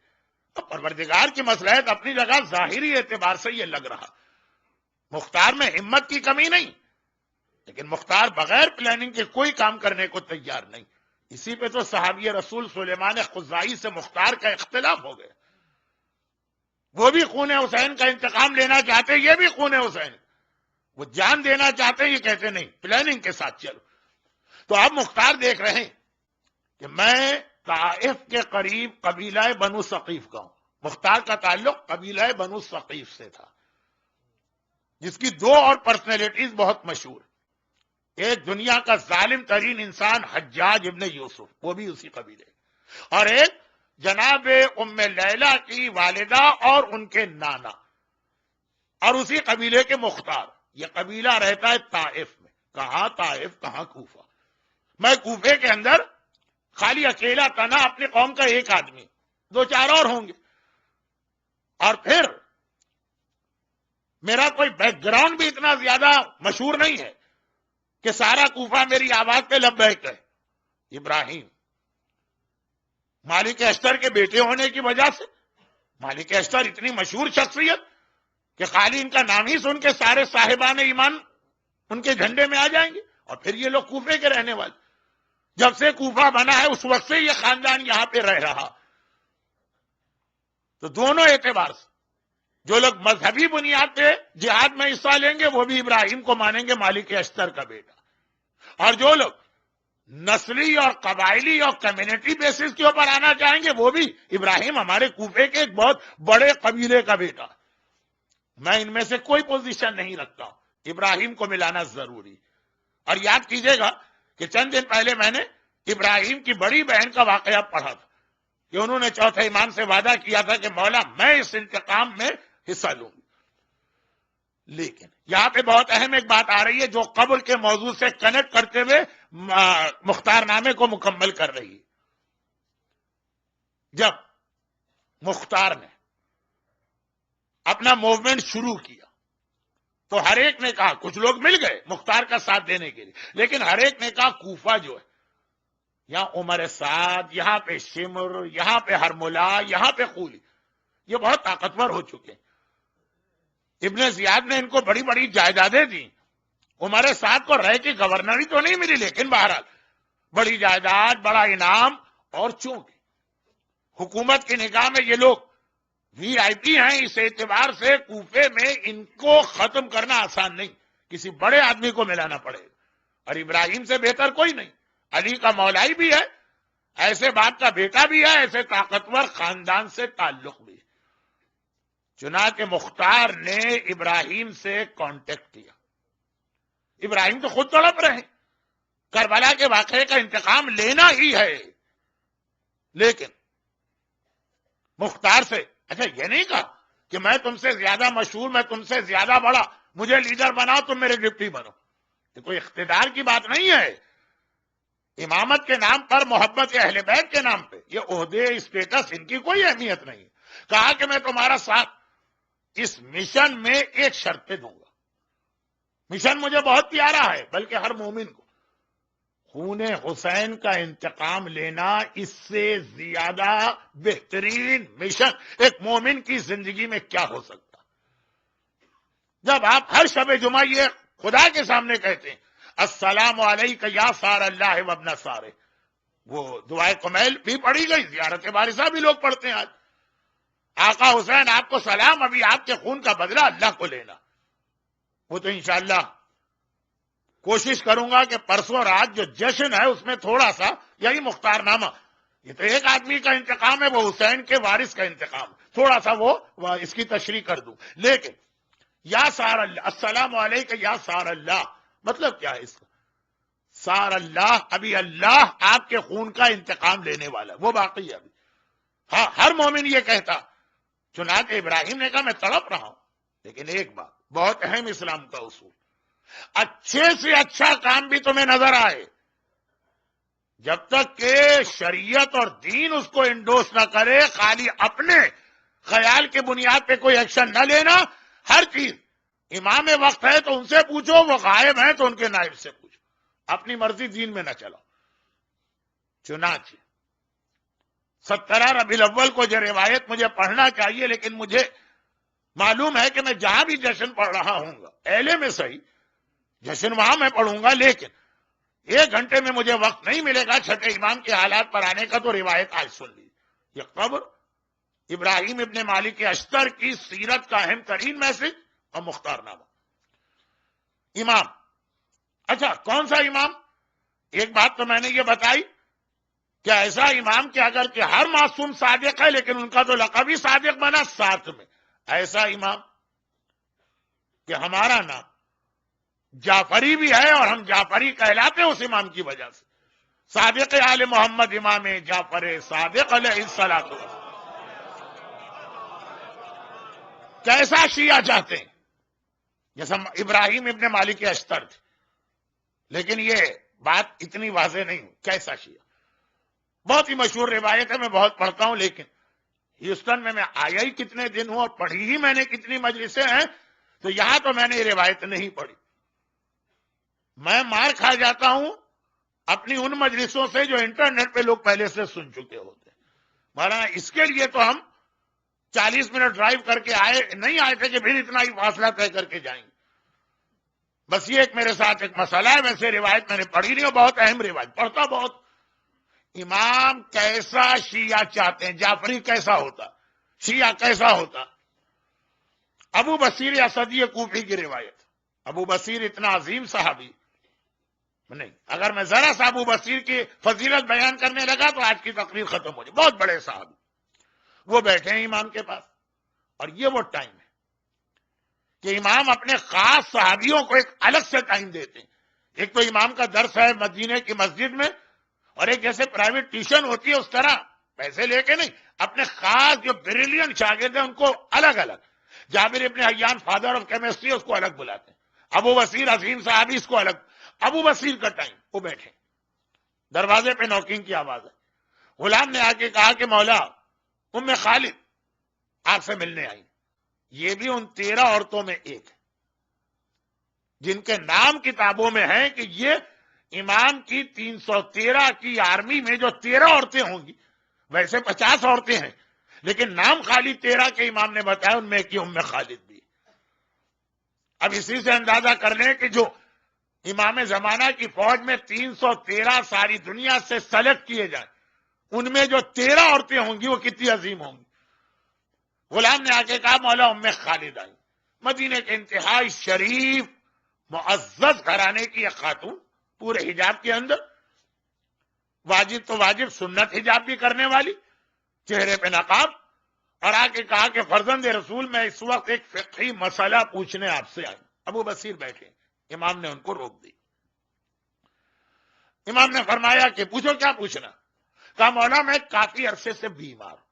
پروردگار کی مصلحت اپنی جگہ ظاہری اعتبار سے یہ لگ رہا، مختار میں ہمت کی کمی نہیں، لیکن مختار بغیر پلاننگ کے کوئی کام کرنے کو تیار نہیں. اسی پہ تو صحابی رسول سلیمان خزائی سے مختار کا اختلاف ہو گیا. وہ بھی خون حسین کا انتقام لینا چاہتے، یہ بھی خون حسین، وہ جان دینا چاہتے، یہ کہتے نہیں پلاننگ کے ساتھ چلو. تو اب مختار دیکھ رہے ہیں کہ میں طائف کے قریب قبیلہ بنو ثقیف کا ہوں. مختار کا تعلق قبیلہ بنو ثقیف سے تھا، جس کی 2 اور پرسنالٹیز بہت مشہور. ایک دنیا کا ظالم ترین انسان حجاج ابن یوسف، وہ بھی اسی قبیلے، اور ایک جناب ام لیلہ کی والدہ اور ان کے نانا اور اسی قبیلے کے مختار. یہ قبیلہ رہتا ہے طائف میں. کہاں طائف کہاں کوفہ. میں کوفے کے اندر خالی اکیلا تنہا اپنی قوم کا ایک آدمی, 2-4 اور ہوں گے, اور پھر میرا کوئی بیک گراؤنڈ بھی اتنا زیادہ مشہور نہیں ہے کہ سارا کوفہ میری آواز پہ لبیک ہے. ابراہیم مالک اشتر کے بیٹے ہونے کی وجہ سے, مالک اشتر اتنی مشہور شخصیت کہ خالی ان کا نام ہی سن کے سارے صاحبان ایمان ان کے جھنڈے میں آ جائیں گے. اور پھر یہ لوگ کوفے کے رہنے والے, جب سے کوفہ بنا ہے اس وقت سے یہ خاندان یہاں پہ رہ رہا. تو دونوں اعتبار سے جو لوگ مذہبی بنیاد پہ جہاد میں حصہ لیں گے وہ بھی ابراہیم کو مانیں گے مالک اشتر کا بیٹا, اور جو لوگ نسلی اور قبائلی اور کمیونٹی بیسس کے اوپر آنا چاہیں گے وہ بھی ابراہیم ہمارے کوفے کے ایک بہت بڑے قبیلے کا بیٹا. میں ان میں سے کوئی پوزیشن نہیں رکھتا ہوں, ابراہیم کو ملانا ضروری. اور یاد کیجئے گا کہ چند دن پہلے میں نے ابراہیم کی بڑی بہن کا واقعہ پڑھا تھا کہ انہوں نے چوتھے امام سے وعدہ کیا تھا کہ مولا میں اس انتقام میں حصہ لوں گی. لیکن یہاں پہ بہت اہم ایک بات آ رہی ہے جو قبر کے موضوع سے کنیکٹ کرتے ہوئے مختار نامے کو مکمل کر رہی ہے. جب مختار نے اپنا موومنٹ شروع کیا تو ہر ایک نے کہا, کچھ لوگ مل گئے مختار کا ساتھ دینے کے لیے, لیکن ہر ایک نے کہا کوفہ جو ہے, یہاں عمر سعد, یہاں پہ شمر, یہاں پہ ہرملا, یہاں پہ قولی, یہ بہت طاقتور ہو چکے ہیں. ابن زیاد نے ان کو بڑی بڑی جائیدادیں دی. عمر سعد کو رہ کی گورنری تو نہیں ملی, لیکن بہرحال بڑی جائیداد, بڑا انعام. اور چونکہ حکومت کی نگاہ میں یہ لوگ وی آئی پی ہیں, اس اعتبار سے کوفے میں ان کو ختم کرنا آسان نہیں, کسی بڑے آدمی کو ملانا پڑے گا. اور ابراہیم سے بہتر کوئی نہیں, علی کا مولائی بھی ہے, ایسے باپ کا بیٹا بھی ہے, ایسے طاقتور خاندان سے تعلق بھی. چنانچہ مختار نے ابراہیم سے کانٹیکٹ کیا. ابراہیم تو خود تڑپ رہے ہیں, کربلا کے واقعے کا انتقام لینا ہی ہے, لیکن مختار سے اچھا یہ نہیں کہا کہ میں تم سے زیادہ مشہور, میں تم سے زیادہ بڑا, مجھے لیڈر بناؤ, تم میرے ڈپٹی بنو. یہ کوئی اقتدار کی بات نہیں ہے. امامت کے نام پر, محبت اہل بیت کے نام پہ یہ عہدے, اسٹیٹس, ان کی کوئی اہمیت نہیں. کہا کہ میں تمہارا ساتھ اس مشن میں ایک شرط پہ دوں گا. مشن مجھے بہت پیارا ہے, بلکہ ہر مومن کو خون حسین کا انتقام لینا اس سے زیادہ بہترین مشن ایک مومن کی زندگی میں کیا ہو سکتا. جب آپ ہر شب جمعہ یہ خدا کے سامنے کہتے ہیں السلام علیکم یا سار اللہ وابن سارے, وہ دعائے کمیل بھی پڑھی گئی, زیارت وارثہ بھی لوگ پڑھتے ہیں. آج آقا حسین آپ کو سلام, ابھی آپ کے خون کا بدلہ اللہ کو لینا. وہ تو انشاءاللہ کوشش کروں گا کہ پرسوں رات جو جشن ہے اس میں تھوڑا سا یہی مختار نامہ, یہ تو ایک آدمی کا انتقام ہے, وہ حسین کے وارث کا انتقام, تھوڑا سا وہ اس کی تشریح کر دوں. لیکن یا سار اللہ, السلام علیکم یا سار اللہ, مطلب کیا ہے اس کا؟ سار اللہ, ابھی اللہ آپ کے خون کا انتقام لینے والا, وہ باقی ہے ابھی. ہاں ہر مومن یہ کہتا. چنانچہ ابراہیم نے کہا میں تڑپ رہا ہوں, لیکن ایک بات بہت اہم اسلام کا اصول, اچھے سے اچھا کام بھی تمہیں نظر آئے, جب تک کہ شریعت اور دین اس کو انڈوس نہ کرے, خالی اپنے خیال کے بنیاد پہ کوئی ایکشن نہ لینا. ہر چیز امام وقت ہے تو ان سے پوچھو, وہ غائب ہیں تو ان کے نائب سے پوچھو, اپنی مرضی دین میں نہ چلاؤ. چنانچہ 17 ربیع الاول کو جو روایت مجھے پڑھنا چاہیے, لیکن مجھے معلوم ہے کہ میں جہاں بھی جشن پڑھ رہا ہوں گا, اہلے میں صحیح جشن وہاں میں پڑھوں گا, لیکن 1 گھنٹے میں مجھے وقت نہیں ملے گا چھٹے امام کے حالات پر آنے کا, تو روایت آج سن لی. یہ قبر ابراہیم ابن مالک اشتر کی سیرت کا اہم ترین میسج اور مختار نامہ. امام, اچھا کون سا امام؟ ایک بات تو میں نے یہ بتائی کہ ایسا امام کہ اگر کہ ہر معصوم صادق ہے, لیکن ان کا تو لقب ہی صادق بنا ساتھ میں, ایسا امام کہ ہمارا نام جعفری بھی ہے اور ہم جعفری کہلاتے اس امام کی وجہ سے. صادق آل محمد امام جعفر صادق علیہ الصلوۃ والسلام. کیسا شیعہ چاہتے ہیں؟ جیسا ابراہیم ابن مالک اشتر تھے، لیکن یہ بات اتنی واضح نہیں ہوئی. کیسا شیعہ؟ بہت ہی مشہور روایت ہے، میں بہت پڑھتا ہوں، لیکن ہیوسٹن میں آیا ہی کتنے دن ہوں اور پڑھی ہی میں نے کتنی مجلسیں ہیں، تو یہاں تو میں نے یہ روایت نہیں پڑھی. میں مار کھا جاتا ہوں اپنی ان مجلسوں سے جو انٹرنیٹ پہ لوگ پہلے سے سن چکے ہوتے ہیں. مولانا اس کے لیے تو ہم 40 منٹ ڈرائیو کر کے نہیں آئے تھے کہ پھر اتنا ہی فاصلہ طے کر کے جائیں گے. بس یہ ایک میرے ساتھ ایک مسئلہ ہے. ویسے روایت میں نے پڑھی نہیں، بہت اہم روایت، پڑھتا بہت. امام کیسا شیعہ چاہتے ہیں؟ جعفری کیسا ہوتا، شیعہ کیسا ہوتا؟ ابو بصیر اسدی کوفی کی روایت. ابو بصیر اتنا عظیم صحابی نہیں، اگر میں ذرا سا ابو بصیر کی فضیلت بیان کرنے لگا تو آج کی تقریر ختم ہو جائے. بہت بڑے صحابی، وہ بیٹھے ہیں امام کے پاس، اور یہ وہ ٹائم ہے کہ امام اپنے خاص صحابیوں کو ایک الگ سے ٹائم دیتے ہیں. ایک تو امام کا درس ہے مدینے کی مسجد میں، اور ایک جیسے پرائیویٹ ٹیوشن ہوتی ہے اس طرح پیسے لے کے نہیں، اپنے خاص جو بریلینٹ شاگرد ہیں ان کو الگ الگ. جابر ابن حیان فادر آف کیمسٹری اس کو الگ بلاتے ہیں، ابو بصیر عظیم صحابی اس کو الگ. ابو بصیر کا ٹائم، وہ بیٹھے، دروازے پہ نوکنگ کی آواز ہے. غلام نے آ کے کہا کہ مولا ام خالد آپ سے ملنے آئی. یہ بھی ان 13 عورتوں میں ایک ہے جن کے نام کتابوں میں ہیں کہ یہ امام کی 313 کی آرمی میں جو 13 عورتیں ہوں گی، ویسے 50 عورتیں ہیں لیکن نام خالی 13 کے امام نے بتایا، ان میں کی ام خالد بھی. اب اسی سے اندازہ کر لیں کہ جو امام زمانہ کی فوج میں 313 ساری دنیا سے سلیکٹ کیے جائیں، ان میں جو 13 عورتیں ہوں گی وہ کتنی عظیم ہوں گی. غلام نے آ کے کہا مولا ام خالد آئی. مدینے کے انتہائی شریف معزز گھرانے کی ایک خاتون، پورے حجاب کے اندر، واجب تو واجب، سنت حجاب بھی کرنے والی، چہرے پہ نقاب، اور آ کے کہا کہ فرزند رسول میں اس وقت ایک فقہی مسئلہ پوچھنے آپ سے آئی. ابو بصیر بیٹھے، امام نے ان کو روک دی. امام نے فرمایا کہ پوچھو کیا پوچھنا. کہا مولا میں کافی عرصے سے بیمار ہوں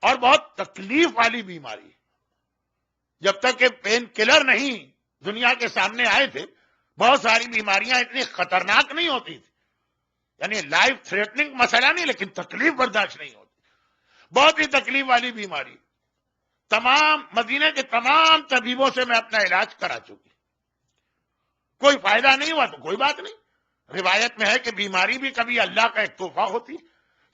اور بہت تکلیف والی بیماری ہے. جب تک کہ پین کلر نہیں دنیا کے سامنے آئے تھے بہت ساری بیماریاں اتنی خطرناک نہیں ہوتی تھی، یعنی لائف تھریٹنگ مسئلہ نہیں لیکن تکلیف برداشت نہیں ہوتی. بہت ہی تکلیف والی بیماری. تمام مدینے کے تمام طبیبوں سے میں اپنا علاج کرا چکی، کوئی فائدہ نہیں ہوا تو کوئی بات نہیں. روایت میں ہے کہ بیماری بھی کبھی اللہ کا ایک تحفہ ہوتی،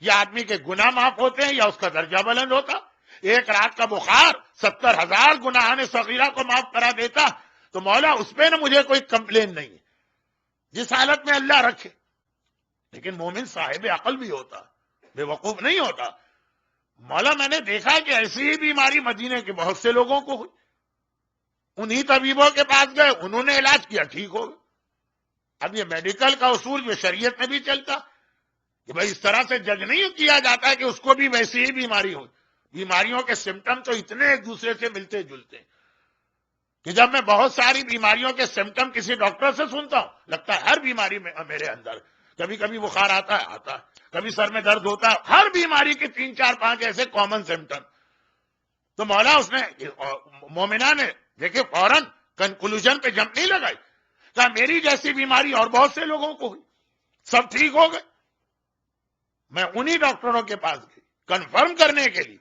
یا آدمی کے گناہ معاف ہوتے ہیں یا اس کا درجہ بلند ہوتا. ایک رات کا بخار 70,000 گناہان صغیرہ کو معاف کرا دیتا. تو مولا اس پہ نہ مجھے کوئی کمپلین نہیں ہے، جس حالت میں اللہ رکھے. لیکن مومن صاحب عقل بھی ہوتا، بے وقوف نہیں ہوتا. مولا میں نے دیکھا کہ ایسی ہی بیماری مدینے کے بہت سے لوگوں کو ہوئی، انہی طبیبوں کے پاس گئے، انہوں نے علاج کیا، ٹھیک ہو گئے. اب یہ میڈیکل کا اصول جو شریعت میں بھی چلتا کہ بھائی اس طرح سے جج نہیں کیا جاتا کہ اس کو بھی ویسی ہی بیماری ہو. بیماریوں کے سمٹم تو اتنے ایک دوسرے سے ملتے جلتے ہیں کہ جب میں بہت ساری بیماریوں کے سمٹم کسی ڈاکٹر سے سنتا ہوں لگتا ہے ہر بیماری میں میرے اندر. کبھی کبھی بخار آتا ہے، کبھی سر میں درد ہوتا ہے، ہر بیماری کے 3 4 5 ایسے کامن سمٹم. تو مولا اس نے مومنہ نے دیکھے فوراً کنکلوژن پہ جمپ نہیں لگائی، کہا میری جیسی بیماری اور بہت سے لوگوں کو ہوئی، سب ٹھیک ہو گئے. میں انہی ڈاکٹروں کے پاس گئی کنفرم کرنے کے لیے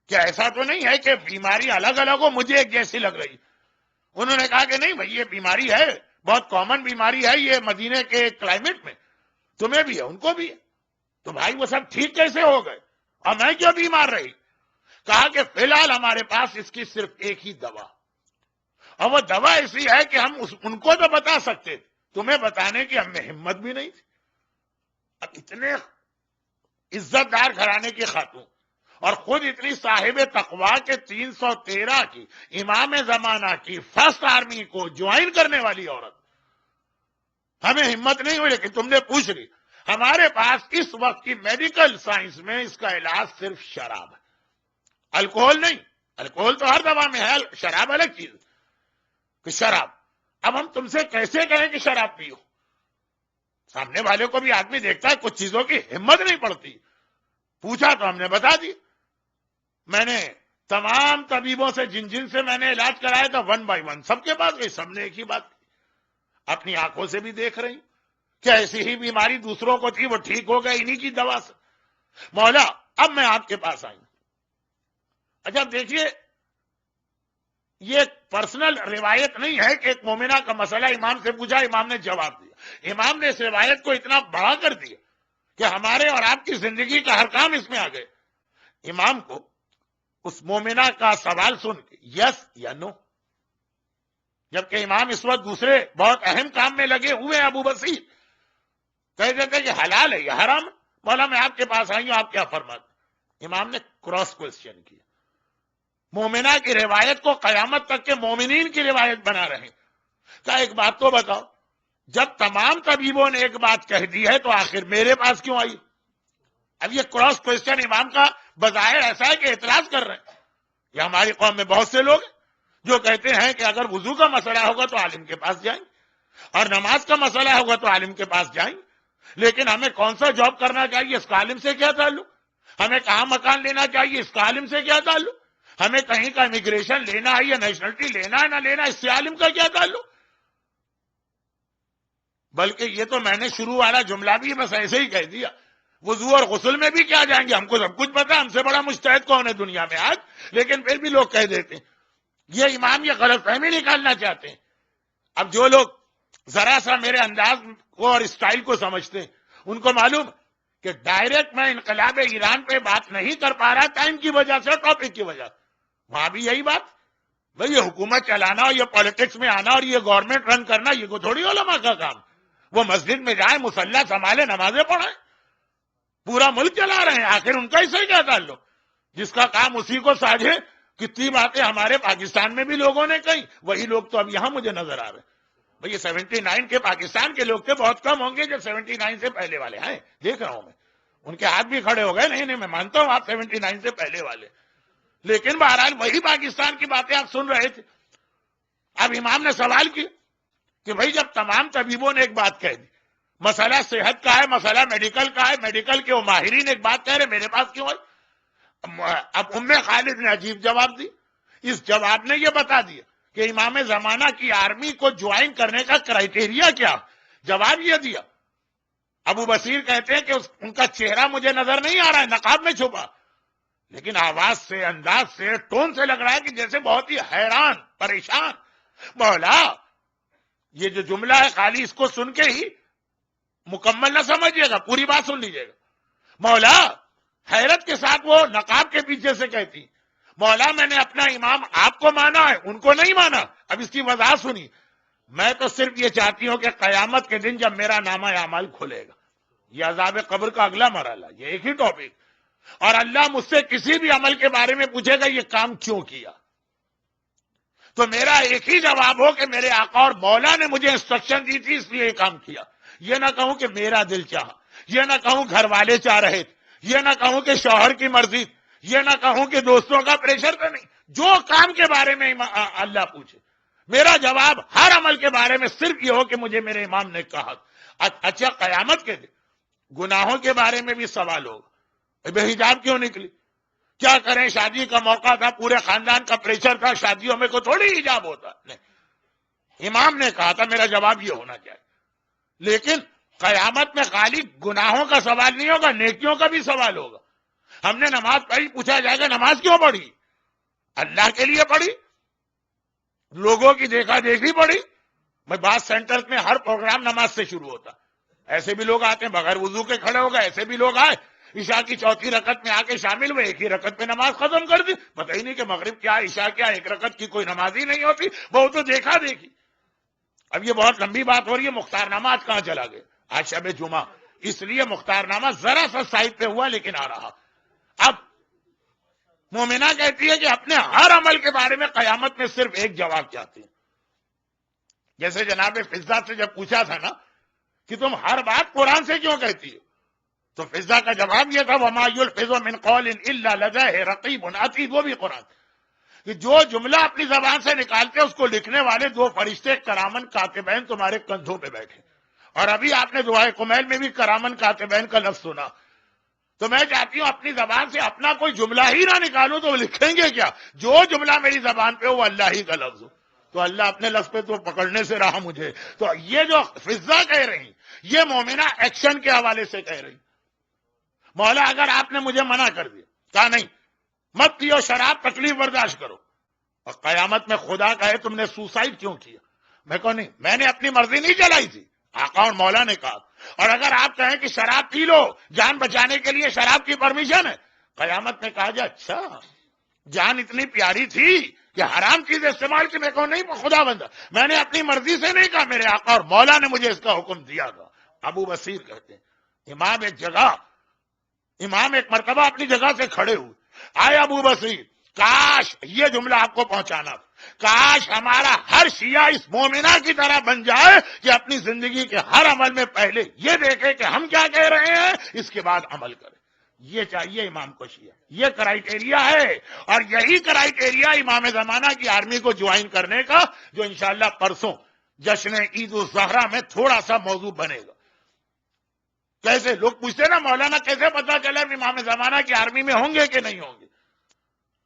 کہ ایسا تو نہیں ہے کہ بیماری الگ الگ ہو، مجھے ایک جیسی لگ رہی. انہوں نے کہا کہ نہیں بھائی یہ بیماری ہے، بہت کامن بیماری ہے یہ مدینے کے کلائمیٹ میں، تمہیں بھی ہے ان کو بھی ہے. تو بھائی وہ سب ٹھیک کیسے ہو گئے اور میں کیوں بیمار رہی؟ کہا کہ فی الحال ہمارے پاس اس کی صرف ایک ہی دوا، اور وہ دوا ایسی ہے کہ ہم ان کو تو بتا سکتے تھے، تمہیں بتانے کی ہم میں ہمت بھی نہیں تھی. اب اتنے عزت دار گھرانے کی خاتون اور خود اتنی صاحب تقویٰ کے 313 کی امام زمانہ کی فرسٹ آرمی کو جوائن کرنے والی عورت، ہمیں ہمت نہیں ہوئی. لیکن تم نے پوچھ لی. ہمارے پاس اس وقت کی میڈیکل سائنس میں اس کا علاج صرف شراب ہے، الکوہل نہیں. الکوہل تو ہر دوا میں ہے، شراب الگ چیز کہ شراب. اب ہم تم سے کیسے کہیں کہ شراب پیو؟ سامنے والے کو بھی آدمی دیکھتا ہے، کچھ چیزوں کی ہمت نہیں پڑتی. پوچھا تو ہم نے بتا دی. میں نے تمام طبیبوں سے جن سے میں نے علاج کرایا تھا 1 بائی 1 سب کے پاس گئی، سب نے ایک ہی بات کی. اپنی آنکھوں سے بھی دیکھ رہی کہ ایسی ہی بیماری دوسروں کو تھی، وہ ٹھیک ہو گئے انہی کی دوا سے. مولا اب میں آپ کے پاس آئی. اچھا دیکھیے، یہ پرسنل روایت نہیں ہے کہ ایک مومنہ کا مسئلہ امام سے پوچھا، امام نے جواب دیا. امام نے اس روایت کو اتنا بڑا کر دیا کہ ہمارے اور آپ کی زندگی کا ہر کام اس میں آ گئے. امام کو اس مومنہ کا سوال سن کے یس یا نو، جبکہ امام اس وقت دوسرے بہت اہم کام میں لگے ہوئے ہیں. ابو بصیر کہہ دیتے کہ حلال ہے یا حرام. مولا میں آپ کے پاس آئی ہوں، آپ کیا فرماتے؟ امام نے کراس کوشچن کیا. مومنہ کی روایت کو قیامت تک کے مومنین کی روایت بنا رہے ہیں. کہا ایک بات تو بتاؤ، جب تمام طبیبوں نے ایک بات کہہ دی ہے تو آخر میرے پاس کیوں آئی؟ اب یہ کراس کوشچن امام کا بظاہر ایسا ہے کہ اعتراض کر رہے ہیں. یہ ہماری قوم میں بہت سے لوگ ہیں جو کہتے ہیں کہ اگر وضو کا مسئلہ ہوگا تو عالم کے پاس جائیں اور نماز کا مسئلہ ہوگا تو عالم کے پاس جائیں، لیکن ہمیں کون سا جاب کرنا چاہیے اس کا عالم سے کیا تعلق؟ ہمیں کہاں مکان لینا چاہیے اس کا عالم سے کیا تعلق؟ ہمیں کہیں کا امیگریشن لینا ہے یا نیشنلٹی لینا ہے نہ لینا اس سے عالم کا کیا تعلق؟ بلکہ یہ تو میں نے شروع والا جملہ بھی بس ایسے ہی کہہ دیا. وضو اور غسل میں بھی کیا جائیں گے؟ ہم کو سب کچھ پتا، ہم سے بڑا مجتہد کون ہے دنیا میں آج؟ لیکن پھر بھی لوگ کہہ دیتے ہیں. یہ امام یہ غلط فہمی نکالنا چاہتے ہیں. اب جو لوگ ذرا سا میرے انداز کو اور اسٹائل کو سمجھتے ہیں ان کو معلوم کہ ڈائریکٹ میں انقلاب ایران پہ بات نہیں کر پا رہا ٹائم کی وجہ سے، ٹاپک کی وجہ سے. وہاں بھی یہی بات بھئی، یہ حکومت چلانا اور یہ پالیٹکس میں آنا اور یہ گورنمنٹ رن کرنا یہ کو تھوڑی علماء کا کام. وہ مسجد میں جائیں، مصلی سنبھالے، نمازیں پڑھیں، پورا ملک چلا رہے ہیں، آخر ان کا اس سے کیا تعلق؟ جس کا کام اسی کو ساجھے. کتنی باتیں ہمارے پاکستان میں بھی لوگوں نے کہی، وہی لوگ تو اب یہاں مجھے نظر آ رہے ہیں. بھئی یہ 79 کے پاکستان کے لوگ تھے، بہت کم ہوں گے جو 79 سے پہلے والے ہیں. دیکھ رہا ہوں میں ان کے ہاتھ بھی کھڑے ہو گئے. نہیں میں مانتا ہوں آپ 79 سے پہلے والے، لیکن بہرحال وہی پاکستان کی باتیں آپ سن رہے تھے. اب امام نے سوال کیا کہ بھئی جب تمام طبیبوں نے ایک بات کہہ دی، مسئلہ صحت کا ہے، مسئلہ میڈیکل کا ہے، میڈیکل کے وہ ماہرین ایک بات کہہ رہے، میرے پاس کیوں آئی؟ اب ام خالد نے عجیب جواب دی. اس جواب نے یہ بتا دیا کہ امام زمانہ کی آرمی کو جوائن کرنے کا کرائیٹیریا کیا. جواب یہ دیا. ابو بصیر کہتے ہیں کہ ان کا چہرہ مجھے نظر نہیں آ رہا ہے، نقاب میں چھپا، لیکن آواز سے، انداز سے، ٹون سے لگ رہا ہے کہ جیسے بہت ہی حیران، پریشان. مولا یہ جو جملہ ہے خالی اس کو سن کے ہی مکمل نہ سمجھیے گا، پوری بات سن لیجیے گا. مولا حیرت کے ساتھ وہ نقاب کے پیچھے سے کہتی، مولا میں نے اپنا امام آپ کو مانا ہے، ان کو نہیں مانا. اب اس کی وضاحت سنی. میں تو صرف یہ چاہتی ہوں کہ قیامت کے دن جب میرا نامہ اعمال کھلے گا، یہ عذاب قبر کا اگلا مرحلہ، یہ ایک ہی ٹاپک، اور اللہ مجھ سے کسی بھی عمل کے بارے میں پوچھے گا یہ کام کیوں کیا، تو میرا ایک ہی جواب ہو کہ میرے آقا اور مولا نے مجھے انسٹرکشن دی تھی اس لیے یہ کام کیا. یہ نہ کہوں کہ میرا دل چاہا، یہ نہ کہوں گھر والے چاہ رہے تھے، یہ نہ کہوں کہ شوہر کی مرضی، یہ نہ کہوں کہ دوستوں کا پریشر تو نہیں. جو کام کے بارے میں اللہ پوچھے، میرا جواب ہر عمل کے بارے میں صرف یہ ہو کہ مجھے میرے امام نے کہا. اچھا قیامت کے دن گناہوں کے بارے میں بھی سوال ہوگا. بے حجاب کیوں نکلی؟ کیا کریں؟ شادی کا موقع تھا، پورے خاندان کا پریشر تھا، شادیوں میں کوئی تھوڑی حجاب ہوتا نہیں. امام نے کہا تھا میرا جواب یہ ہونا چاہیے. لیکن قیامت میں خالی گناہوں کا سوال نہیں ہوگا، نیکیوں کا بھی سوال ہوگا. ہم نے نماز پڑھی، پوچھا جائے گا نماز کیوں پڑھی؟ اللہ کے لیے پڑھی؟ لوگوں کی دیکھا دیکھی پڑھی؟ میں بعض سینٹرز میں ہر پروگرام نماز سے شروع ہوتا، ایسے بھی لوگ آتے ہیں بغیر وضو کے کھڑے ہو گئے، ایسے بھی لوگ آئے عشاء کی چوتھی رکعت میں آ کے شامل ہوئے، ایک ہی رکعت پہ نماز ختم کر دی. پتہ ہی نہیں کہ مغرب کیا عشاء کیا، ایک رکعت کی کوئی نماز ہی نہیں ہوتی، بہت تو دیکھا دیکھی. اب یہ بہت لمبی بات ہو رہی ہے. مختار نامہ آج کہاں چلا گیا؟ آج شب جمعہ، اس لیے مختار نامہ ذرا سا سائڈ پہ ہوا لیکن آ رہا. اب مومنہ کہتی ہے کہ اپنے ہر عمل کے بارے میں قیامت میں صرف ایک جواب چاہتی ہیں. جیسے جناب فضہ سے جب پوچھا تھا نا کہ تم ہر بات قرآن سے کیوں کہتی ہو، تو فضہ کا جواب یہ تھا وما یلفظ من قول الا لدیہ رقیب عتید. وہ بھی قرآن کہ جو جملہ اپنی زبان سے نکالتے اس کو لکھنے والے دو فرشتے کرامن کاتبین تمہارے کندھوں پہ بیٹھے، اور ابھی آپ نے دعائے کمیل میں بھی کرامن کاتبین کا لفظ سنا. تو میں چاہتی ہوں اپنی زبان سے اپنا کوئی جملہ ہی نہ نکالوں تو وہ لکھیں گے کیا؟ جو جملہ میری زبان پہ ہو وہ اللہ ہی کا لفظ ہو. تو اللہ اپنے لفظ پہ تو پکڑنے سے رہا مجھے. تو یہ جو فضا کہہ رہی یہ مومنہ ایکشن کے حوالے سے کہہ رہی. مولا اگر آپ نے مجھے منع کر دیا، کہا نہیں مت پیو شراب، تکلیف برداشت کرو، اور قیامت میں خدا کہے تم نے سوسائڈ کیوں کیا، میں کہوں نہیں میں نے اپنی مرضی نہیں چلائی تھی، آقا اور مولا نے کہا. اور اگر آپ کہیں کہ شراب پی لو، جان بچانے کے لیے شراب کی پرمیشن ہے، قیامت میں کہا جائے اچھا جان اتنی پیاری تھی کہ حرام چیز استعمال کی، میں کہوں نہیں خدا بندہ میں نے اپنی مرضی سے نہیں کہا، میرے آقا اور مولا نے مجھے اس کا حکم دیا تھا. ابو بصیر کہتے ہیں امام ایک مرتبہ اپنی جگہ سے کھڑے ہوئے، آئے ابو بصیر کاش یہ جملہ آپ کو پہنچانا تھا، کاش ہمارا ہر شیعہ اس مومنہ کی طرح بن جائے کہ اپنی زندگی کے ہر عمل میں پہلے یہ دیکھے کہ ہم کیا کہہ رہے ہیں، اس کے بعد عمل کرے. یہ چاہیے امام کو شیعہ، یہ کرائیٹیریا ہے. اور یہی کرائیٹیریا امام زمانہ کی آرمی کو جوائن کرنے کا، جو انشاءاللہ پرسوں جشن عید الزہرا میں تھوڑا سا موضوع بنے گا. کیسے لوگ پوچھتے نا مولانا کیسے پتا چلا کہ امام زمانہ کی آرمی میں ہوں گے کہ نہیں ہوں گے؟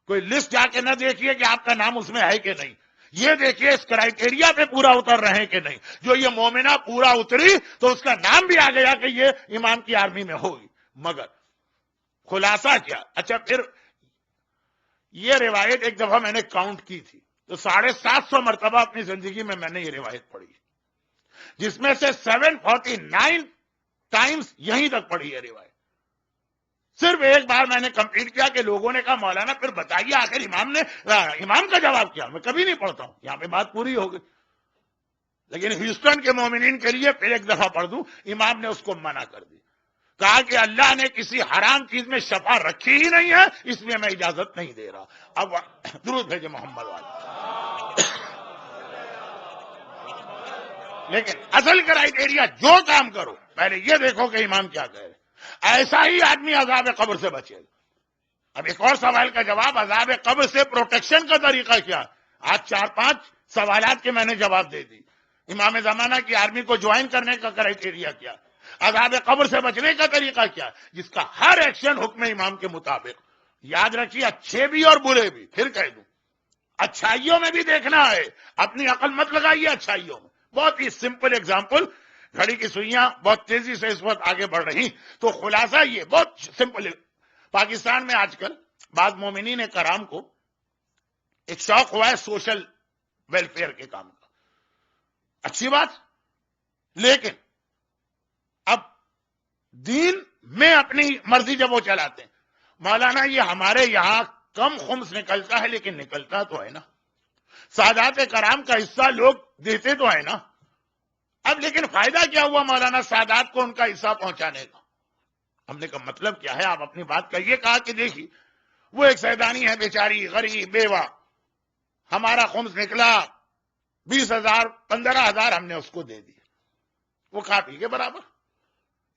کوئی لسٹ جا کے نہ دیکھیے کہ آپ کا نام اس میں ہے کہ نہیں، یہ دیکھیے اس کرائیٹیریا پہ پورا اتر رہے ہیں کہ نہیں. جو یہ مومنہ پورا اتری تو اس کا نام بھی آ گیا کہ یہ امام کی آرمی میں ہوگی. مگر خلاصہ کیا؟ اچھا پھر یہ روایت ایک دفعہ میں نے کاؤنٹ کی تھی تو 750 مرتبہ اپنی زندگی میں نے یہ روایت پڑھی، جس میں سے 749 ٹائمز یہیں تک پڑھی ہے روایت. صرف ایک بار میں نے کمپلیٹ کیا کہ لوگوں نے کہا مولانا پھر بتائیے آخر امام کا جواب کیا. میں کبھی نہیں پڑھتا ہوں، یہاں پہ بات پوری ہو گئی. لیکن ہیوسٹن کے مومنین کے لیے پھر ایک دفعہ پڑھ دوں. امام نے اس کو منع کر دی، کہا کہ اللہ نے کسی حرام چیز میں شفا رکھی ہی نہیں ہے، اس لیے میں اجازت نہیں دے رہا. اب درود بھیجے محمد والے. لیکن اصل کرائیٹیریا جو کام کرو پہلے یہ دیکھو کہ امام کیا کہہ رہے، ایسا ہی آدمی عذاب قبر سے بچے گا. اب ایک اور سوال کا جواب، عذاب قبر سے پروٹیکشن کا طریقہ کیا؟ آج 4-5 سوالات کے میں نے جواب دے دی. امام زمانہ کی آرمی کو جوائن کرنے کا کرائیٹیریا کیا، عذاب قبر سے بچنے کا طریقہ کیا، جس کا ہر ایکشن حکم امام کے مطابق. یاد رکھیے اچھے بھی اور برے بھی. پھر کہہ دوں اچھائیوں میں بھی دیکھنا ہے، اپنی عقل مت لگائیے اچھائیوں میں. بہت ہی سمپل ایگزامپل، گھڑی کی سوئیاں بہت تیزی سے اس وقت آگے بڑھ رہی، تو خلاصہ یہ بہت سمپل ہے. پاکستان میں آج کل بعض مومنین کرام کو ایک شوق ہوا ہے سوشل ویلفیئر کے کام کا، اچھی بات. لیکن اب دین میں اپنی مرضی جب وہ چلاتے ہیں، مولانا یہ ہمارے یہاں کم خمس نکلتا ہے لیکن نکلتا تو ہے نا، سادات کرام کا حصہ لوگ دیتے تو ہے نا. اب لیکن فائدہ کیا ہوا مولانا سادات کو ان کا حصہ پہنچانے کا؟ ہم نے کہا مطلب کیا ہے، آپ اپنی بات کا یہ کہا کہ دیکھیے وہ ایک سیدانی ہے بیچاری غریب بیوہ، ہمارا خمس نکلا 20,000 15,000 ہم نے اس کو دے دیا، وہ کھا پی کے برابر.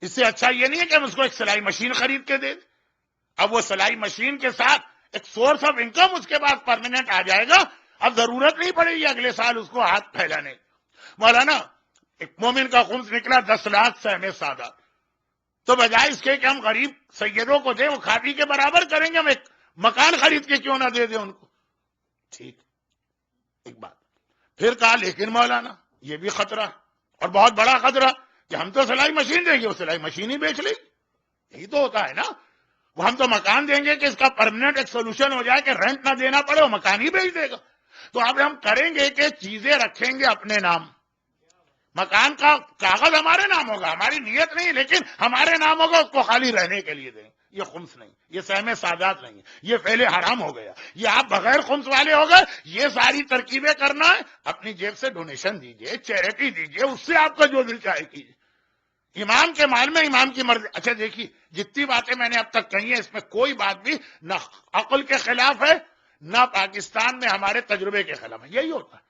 اس سے اچھا یہ نہیں ہے کہ ہم اس کو ایک سلائی مشین خرید کے دے دیں. اب وہ سلائی مشین کے ساتھ ایک سورس آف انکم اس کے پاس پرماننٹ آ جائے گا، اب ضرورت نہیں پڑے گی اگلے سال اس کو ہاتھ پھیلانے. مولانا ایک مومن کا خمس نکلا 10 لاکھ سہمِ سادات، تو بجائے اس کے کہ ہم غریب سیدوں کو دیں، وہ کھا پی کے برابر کریں گے، ہم ایک مکان خرید کے کیوں نہ دے دیں ان کو. ٹھیک ایک بات. پھر کہا لیکن مولانا یہ بھی خطرہ ہے، اور بہت بڑا خطرہ، کہ ہم تو سلائی مشین دیں گے وہ سلائی مشین ہی بیچ لے گی. یہی تو ہوتا ہے نا، وہ ہم تو مکان دیں گے کہ اس کا پرماننٹ ایک سولوشن ہو جائے کہ رینٹ نہ دینا پڑے، وہ مکان ہی بیچ دے گا. تو اب ہم کریں گے کہ چیزیں رکھیں گے اپنے نام، مکان کا کاغذ ہمارے نام ہوگا، ہماری نیت نہیں لیکن ہمارے نام ہوگا، اس کو خالی رہنے کے لیے دیں. یہ خمس نہیں، یہ سہم سادات نہیں، یہ فعل حرام ہو گیا. یہ آپ بغیر خمس والے ہو گئے. یہ ساری ترکیبیں کرنا ہے، اپنی جیب سے ڈونیشن دیجئے، چیریٹی دیجئے، اس سے آپ کا جو دل چاہے کیجئے. امام کے مال میں امام کی مرضی. اچھا دیکھیے جتنی باتیں میں نے اب تک کہی ہیں اس میں کوئی بات بھی نہ عقل کے خلاف ہے نہ پاکستان میں ہمارے تجربے کے خلاف ہے. یہی ہوتا ہے،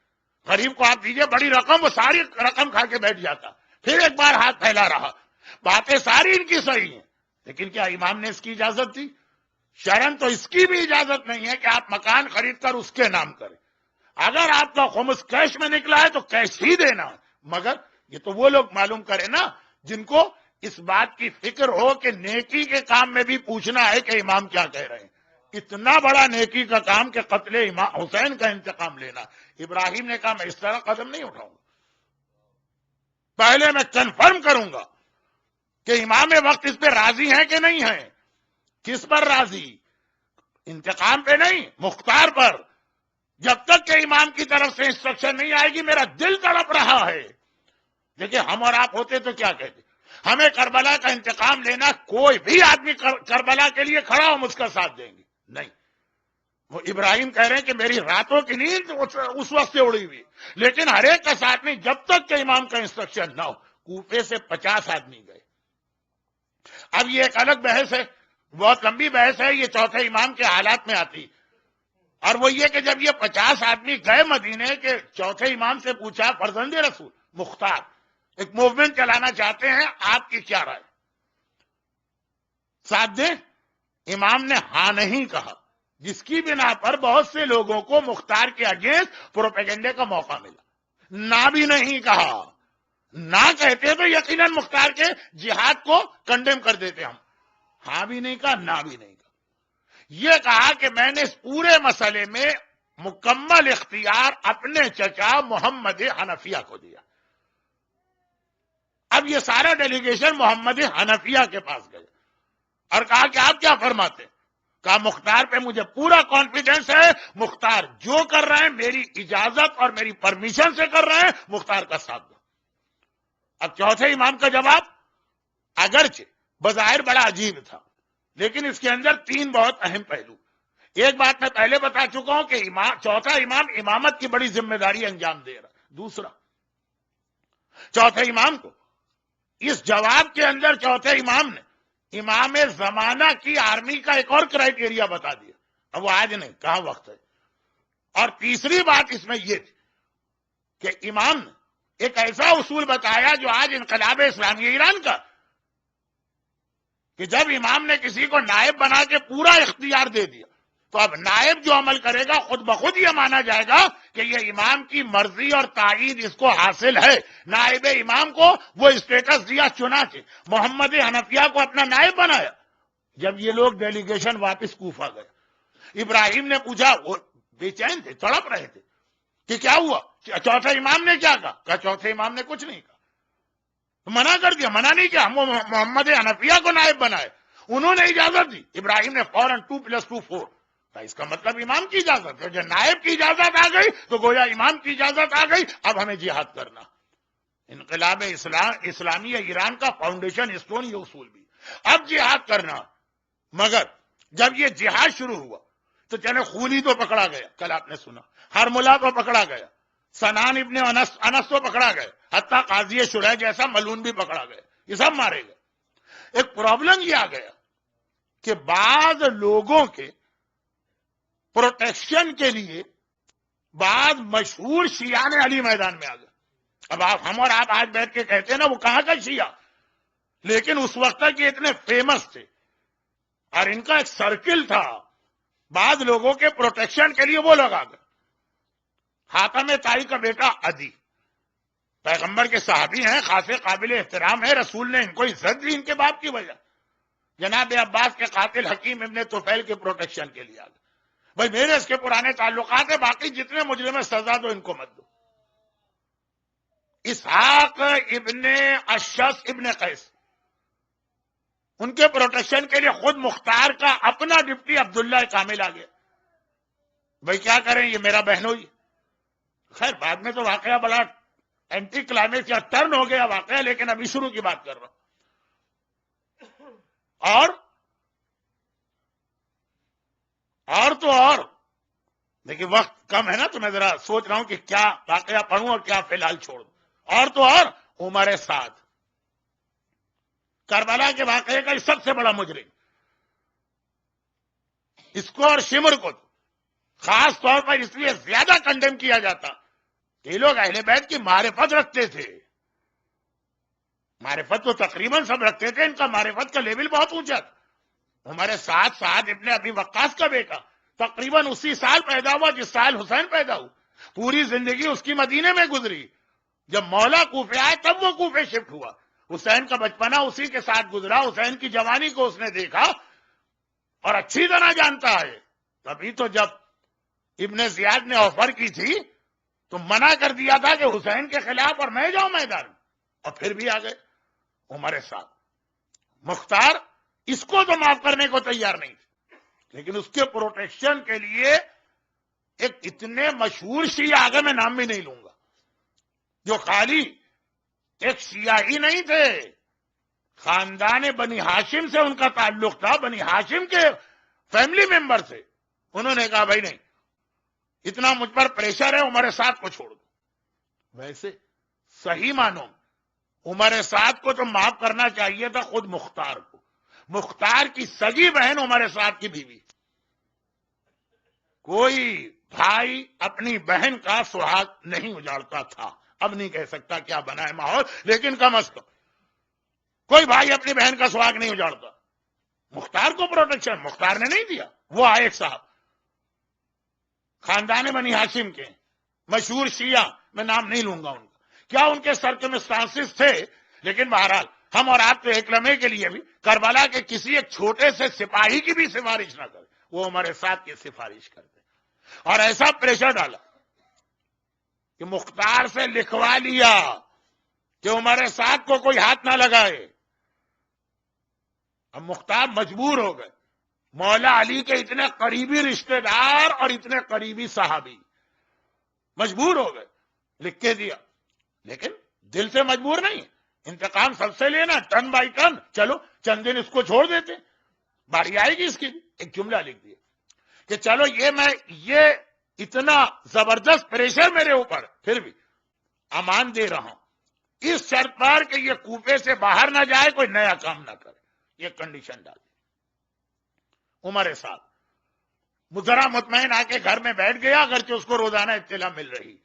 غریب کو آپ دیجئے بڑی رقم، وہ ساری رقم کھا کے بیٹھ جاتا، پھر ایک بار ہاتھ پھیلا رہا. باتیں ساری ان کی صحیح ہیں، لیکن کیا امام نے اس کی اجازت دی؟ شرعاً تو اس کی بھی اجازت نہیں ہے کہ آپ مکان خرید کر اس کے نام کریں. اگر آپ کا خمس کیش میں نکلا ہے تو کیش ہی دینا ہے، مگر یہ تو وہ لوگ معلوم کرے نا جن کو اس بات کی فکر ہو کہ نیکی کے کام میں بھی پوچھنا ہے کہ امام کیا کہہ رہے ہیں. اتنا بڑا نیکی کا کام کہ قتل امام حسین کا انتقام لینا. ابراہیم نے کہا میں اس طرح قدم نہیں اٹھاؤں گا، پہلے میں کنفرم کروں گا کہ امام وقت اس پہ راضی ہیں کہ نہیں ہیں. کس پر راضی؟ انتقام پہ نہیں، مختار پر. جب تک کہ امام کی طرف سے انسٹرکشن نہیں آئے گی میرا دل تڑپ رہا ہے. دیکھیں ہم اور آپ ہوتے تو کیا کہتے، ہمیں کربلا کا انتقام لینا، کوئی بھی آدمی کربلا کے لیے کھڑا ہم اس کا ساتھ دیں گے. نہیں، وہ ابراہیم کہہ رہے ہیں کہ میری راتوں کی نیند اس وقت سے اڑی ہوئی، لیکن ہر ایک کا ساتھ نہیں جب تک کہ امام کا انسٹرکشن نہ ہو. کوفے سے 50 آدمی گئے. اب یہ ایک الگ بحث ہے، بہت لمبی بحث ہے، یہ چوتھے امام کے حالات میں آتی. اور وہ یہ کہ جب یہ 50 آدمی گئے مدینے کے چوتھے امام سے پوچھا فرزند رسول مختار ایک موومنٹ چلانا چاہتے ہیں، آپ کی کیا رائے؟ ساتھ دیں؟ امام نے ہاں نہیں کہا، جس کی بنا پر بہت سے لوگوں کو مختار کے اگینسٹ پروپیگنڈے کا موقع ملا. نہ بھی نہیں کہا، نہ کہتے تو یقیناً مختار کے جہاد کو کنڈیم کر دیتے ہم. ہاں بھی نہیں کہا، نہ بھی نہیں کہا. یہ کہا کہ میں نے اس پورے مسئلے میں مکمل اختیار اپنے چچا محمد حنفیہ کو دیا. اب یہ سارا ڈیلیگیشن محمد حنفیہ کے پاس گئے اور کہا کہ آپ کیا فرماتے ہیں؟ کہا مختار پہ مجھے پورا کانفیڈنس ہے، مختار جو کر رہے ہیں میری اجازت اور میری پرمیشن سے کر رہے ہیں، مختار کا ساتھ دو. اب چوتھے امام کا جواب اگرچہ بظاہر بڑا عجیب تھا، لیکن اس کے اندر 3 بہت اہم پہلو. ایک بات میں پہلے بتا چکا ہوں کہ چوتھا امام امامت کی بڑی ذمہ داری انجام دے رہا. دوسرا، چوتھے امام کو اس جواب کے اندر چوتھے امام نے امام زمانہ کی آرمی کا ایک اور کرائیٹیریا بتا دیا. اب وہ آج نہیں، کہاں وقت ہے. اور تیسری بات اس میں یہ تھی کہ امام نے ایک ایسا اصول بتایا جو آج انقلاب اسلامی ایران کا، کہ جب امام نے کسی کو نائب بنا کے پورا اختیار دے دیا تو اب نائب جو عمل کرے گا خود بخود یہ مانا جائے گا کہ یہ امام کی مرضی اور تائید اس کو حاصل ہے. نائب امام کو وہ اسٹیٹس دیا، چنانچہ محمد حنفیہ کو اپنا نائب بنایا. جب یہ لوگ ڈیلیگیشن واپس کوفہ گئے، ابراہیم نے پوچھا، وہ بے چین تھے، تڑپ رہے تھے کہ کیا ہوا، چوتھے امام نے کیا کہا؟ چوتھے امام نے کچھ نہیں کہا، منع کر دیا. منع نہیں کیا، ہم محمد حنفیہ کو نائب بنائے، انہوں نے اجازت دی. ابراہیم نے فوراً 2+2 4. اس کا مطلب امام کی اجازت ہے. جب نائب کی اجازت آ گئی تو گویا امام کی اجازت آ گئی، اب ہمیں جہاد کرنا. انقلاب اسلامی ایران کا فاؤنڈیشن اسٹون یہ اصول بھی، اب جہاد کرنا. مگر جب یہ جہاد شروع ہوا تو چلے خونی تو پکڑا گیا، کل آپ نے سنا، ہرملا تو پکڑا گیا، سنان ابن انس تو پکڑا گئے، حتیٰ قاضی شرح جیسا ملون بھی پکڑا گئے، یہ سب مارے گئے. ایک پرابلم یہ آ گیا کہ بعض لوگوں کے پروٹیکشن کے لیے بعض مشہور شیعہ نے علی میدان میں آ گئے. اب ہم اور آپ آج بیٹھ کے کہتے ہیں نا وہ کہاں کا شیعہ، لیکن اس وقت تک یہ اتنے فیمس تھے اور ان کا ایک سرکل تھا. بعض لوگوں کے پروٹیکشن کے لیے وہ لوگ آ گئے. حاتم طائی کا بیٹا عدی پیغمبر کے صحابی ہیں، خاصے قابل احترام ہے، رسول نے ان کو عزت دی ان کے باپ کی وجہ. جناب عباس کے قاتل حکیم ابن طفیل کے پروٹیکشن کے لیے آ گئے. بھائی میرے اس کے پرانے تعلقات ہیں، باقی جتنے مجرم ہیں سزا دو، ان کو مت دو. اسحاق ابن اشعث ابن قیس، ان کے پروٹیکشن کے لیے خود مختار کا اپنا ڈپٹی عبداللہ کامل آ گیا. بھائی کیا کریں، یہ میرا بہنوئی. خیر بعد میں تو واقعہ بڑا اینٹی کلائمیکس یا ٹرن ہو گیا واقعہ، لیکن ابھی شروع کی بات کر رہا ہوں. اور دیکھیے وقت کم ہے نا، تو میں ذرا سوچ رہا ہوں کہ کیا واقعہ پڑھوں اور کیا فی الحال چھوڑ دوں. اور عمر سعد، کربلا کے واقعے کا سب سے بڑا مجرم. اس کو اور شمر کو خاص طور پر اس لیے زیادہ کنڈیم کیا جاتا کہ یہ لوگ اہل بیت کی معرفت رکھتے تھے. معرفت تو تقریباً سب رکھتے تھے، ان کا معرفت کا لیول بہت اونچا تھا. ہمارے سعد ابن ابی وقاص کا بیٹا تقریباً اسی سال پیدا ہوا جس سال حسین پیدا ہوا. پوری زندگی اس کی مدینے میں گزری. جب مولا کوفے آئے تب وہ کوفے شفٹ ہوا. حسین کا بچپنا اسی کے ساتھ گزرا, حسین کی جوانی کو اس نے دیکھا اور اچھی طرح جانتا ہے. تبھی تو جب ابن زیاد نے آفر کی تھی تو منع کر دیا تھا کہ حسین کے خلاف اور میں جاؤں میدان, اور پھر بھی آ گئے عمر ساتھ. مختار اس کو تو معاف کرنے کو تیار نہیں تھے, لیکن اس کے پروٹیکشن کے لیے ایک اتنے مشہور شیعہ, آگے میں نام بھی نہیں لوں گا, جو خالی ایک شیعہ ہی نہیں تھے, خاندان بنی ہاشم سے ان کا تعلق تھا, بنی ہاشم کے فیملی ممبر سے. انہوں نے کہا بھائی نہیں, اتنا مجھ پر پریشر ہے, عمر سعد کو چھوڑ دو. ویسے صحیح مانو عمر سعد کو تو معاف کرنا چاہیے تھا خود مختار کو. مختار کی سگی بہن عمر سعد کی بیوی. کوئی بھائی اپنی بہن کا سہاگ نہیں اجاڑتا تھا. اب نہیں کہہ سکتا کیا بنا ہے ماحول, لیکن کم از کم کوئی بھائی اپنی بہن کا سہاگ نہیں اجاڑتا. مختار کو پروٹیکشن مختار نے نہیں دیا. وہ آئے ایک صاحب خاندان بنی ہاشم کے مشہور شیعہ, میں نام نہیں لوں گا ان کا, کیا ان کے سرکمسٹانسز تھے, لیکن بہرحال ہم اور آپ تو ایک لمحے کے لیے بھی کربلا کے کسی ایک چھوٹے سے سپاہی کی بھی سفارش نہ کریں, وہ ہمارے ساتھ کی سفارش کرتے اور ایسا پریشر ڈالا کہ مختار سے لکھوا لیا کہ عمر سعد کو کوئی ہاتھ نہ لگائے. اب مختار مجبور ہو گئے, مولا علی کے اتنے قریبی رشتہ دار اور اتنے قریبی صحابی مجبور ہو گئے, لکھ کے دیا, لیکن دل سے مجبور نہیں, انتقام سب سے لینا ٹن بائی ٹن. چلو چند دن اس کو چھوڑ دیتے, باری آئے گی اس کی. ایک جملہ لکھ دیا کہ چلو یہ اتنا زبردست پریشر میرے اوپر, پھر بھی امان دے رہا ہوں اس شرط پر کہ یہ کوفے سے باہر نہ جائے, کوئی نیا کام نہ کرے. یہ کنڈیشن ڈال دی. عمر صاحب ذرا مطمئن آ کے گھر میں بیٹھ گیا, اگرچہ اس کو روزانہ اطلاع مل رہی.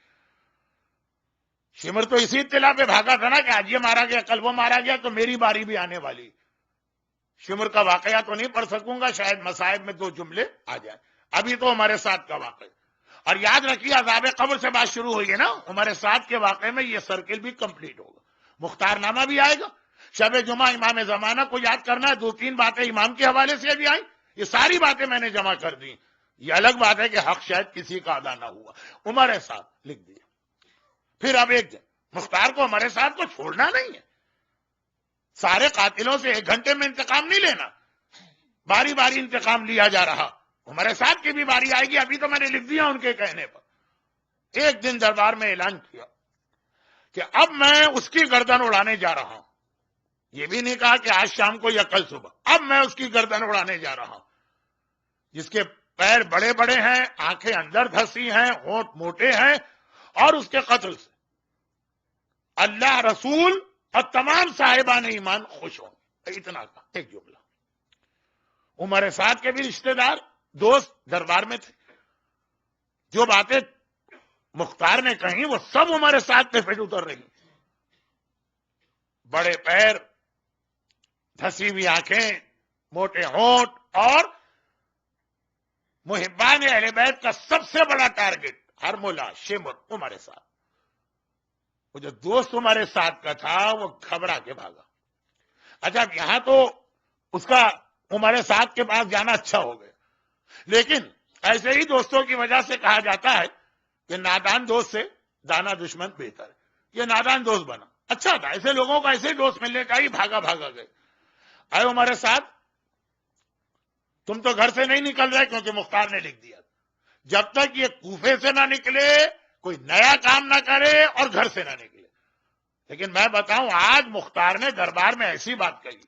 شمر تو اسی اطلاع پہ بھاگا تھا نا کہ آج یہ مارا گیا, کل وہ مارا گیا, تو میری باری بھی آنے والی. شمر کا واقعہ تو نہیں پڑھ سکوں گا, شاید مصائب میں 2 جملے آ جائیں. ابھی تو ہمارے ساتھ کا واقعہ, اور یاد رکھیے عذاب قبر سے بات شروع ہوئی ہے نا, ہمارے ساتھ کے واقعے میں یہ سرکل بھی کمپلیٹ ہوگا. مختار نامہ بھی آئے گا. شب جمعہ امام زمانہ کو یاد کرنا ہے, 2-3 باتیں امام کے حوالے سے بھی آئیں. یہ ساری باتیں میں نے جمع کر دی. یہ الگ بات ہے کہ حق شاید کسی کا ادا نہ ہوا. عمر سعد لکھ دیا. پھر اب ایک دن مختار کو عمر سعد کو چھوڑنا نہیں ہے. سارے قاتلوں سے 1 گھنٹے میں انتقام نہیں لینا, باری باری انتقام لیا جا رہا. عمر سعد کی بھی باری آئے گی. ابھی تو میں نے لکھ دیا ان کے کہنے پر. ایک دن دربار میں اعلان کیا کہ اب میں اس کی گردن اڑانے جا رہا ہوں. یہ بھی نہیں کہا کہ آج شام کو یا کل صبح, اب میں اس کی گردن اڑانے جا رہا ہوں. جس کے پیر بڑے بڑے ہیں, آنکھیں اندر دھسی ہیں, ہونٹ موٹے ہیں, اور اس کے قتل سے اللہ, رسول اور تمام صاحبان ایمان خوش ہوں. اتنا کا ایک جملہ. عمر سعد کے بھی رشتہ دار دوست دربار میں تھے. جو باتیں مختار نے کہیں وہ سب عمر سعد پہ پھٹ اتر رہی. بڑے پیر, دھسی ہوئی آنکھیں, موٹے ہونٹ, اور محبان اہل بیت کا سب سے بڑا ٹارگٹ ہرملا شمر عمر سعد. وہ جو دوست عمر سعد کا تھا وہ گھبرا کے بھاگا. اچھا یہاں تو اس کا عمر سعد کے پاس جانا اچھا ہو گیا, لیکن ایسے ہی دوستوں کی وجہ سے کہا جاتا ہے کہ نادان دوست سے دانا دشمن بہتر ہے. یہ نادان دوست بنا, اچھا تھا. ایسے لوگوں کو ایسے دوست ملنے کا ہی بھاگا گئے. اے عمر سعد, تم تو گھر سے نہیں نکل رہے کیونکہ مختار نے لکھ دیا. جب تک یہ کوفے سے نہ نکلے, کوئی نیا کام نہ کرے اور گھر سے نہ نکلے. لیکن میں بتاؤں, آج مختار نے دربار میں ایسی بات کہی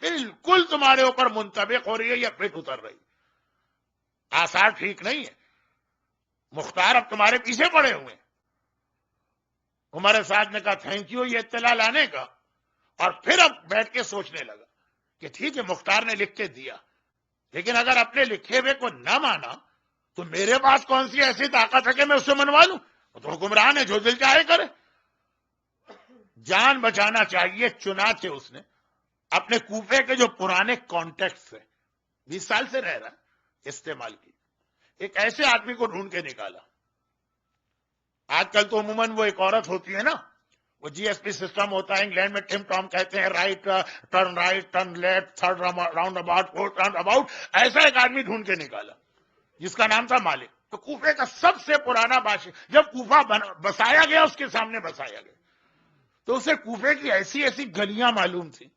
بالکل تمہارے اوپر منطبق ہو رہی ہے یا پھٹ اتر رہی. آثار ٹھیک نہیں ہے. مختار اب تمہارے پیچھے پڑے ہوئے. عمر سعد نے کہا تھینک یو یہ اطلاع لانے کا, اور پھر اب بیٹھ کے سوچنے لگا کہ ٹھیک ہے مختار نے لکھ کے دیا, لیکن اگر اپنے لکھے ہوئے کو نہ مانا تو میرے پاس کون سی ایسی طاقت ہے کہ میں اس سے منوا لوں. وہ تو حکمران ہے, جو دل چاہے کرے. جان بچانا چاہیے, چنانچہ اس نے اپنے کوفے کے جو پرانے کانٹیکٹس ہیں, 20 سال سے رہ رہا, استعمال کی. ایک ایسے آدمی کو ڈھونڈ کے نکالا. آج کل تو عموماً وہ ایک عورت ہوتی ہے نا, وہ جی ایس پی سسٹم ہوتا ہے انگلینڈ میں، ٹم ٹام کہتے ہیں، right turn left, third roundabout, fourth roundabout. ایسا ایک آدمی ڈھونڈ کے نکالا جس کا نام تھا مالک. تو کوفے کا سب سے پرانا بادشاہ، جب کوفہ بسایا گیا اس کے سامنے بسایا گیا تو اسے کوفے کی ایسی ایسی گلیاں معلوم تھی.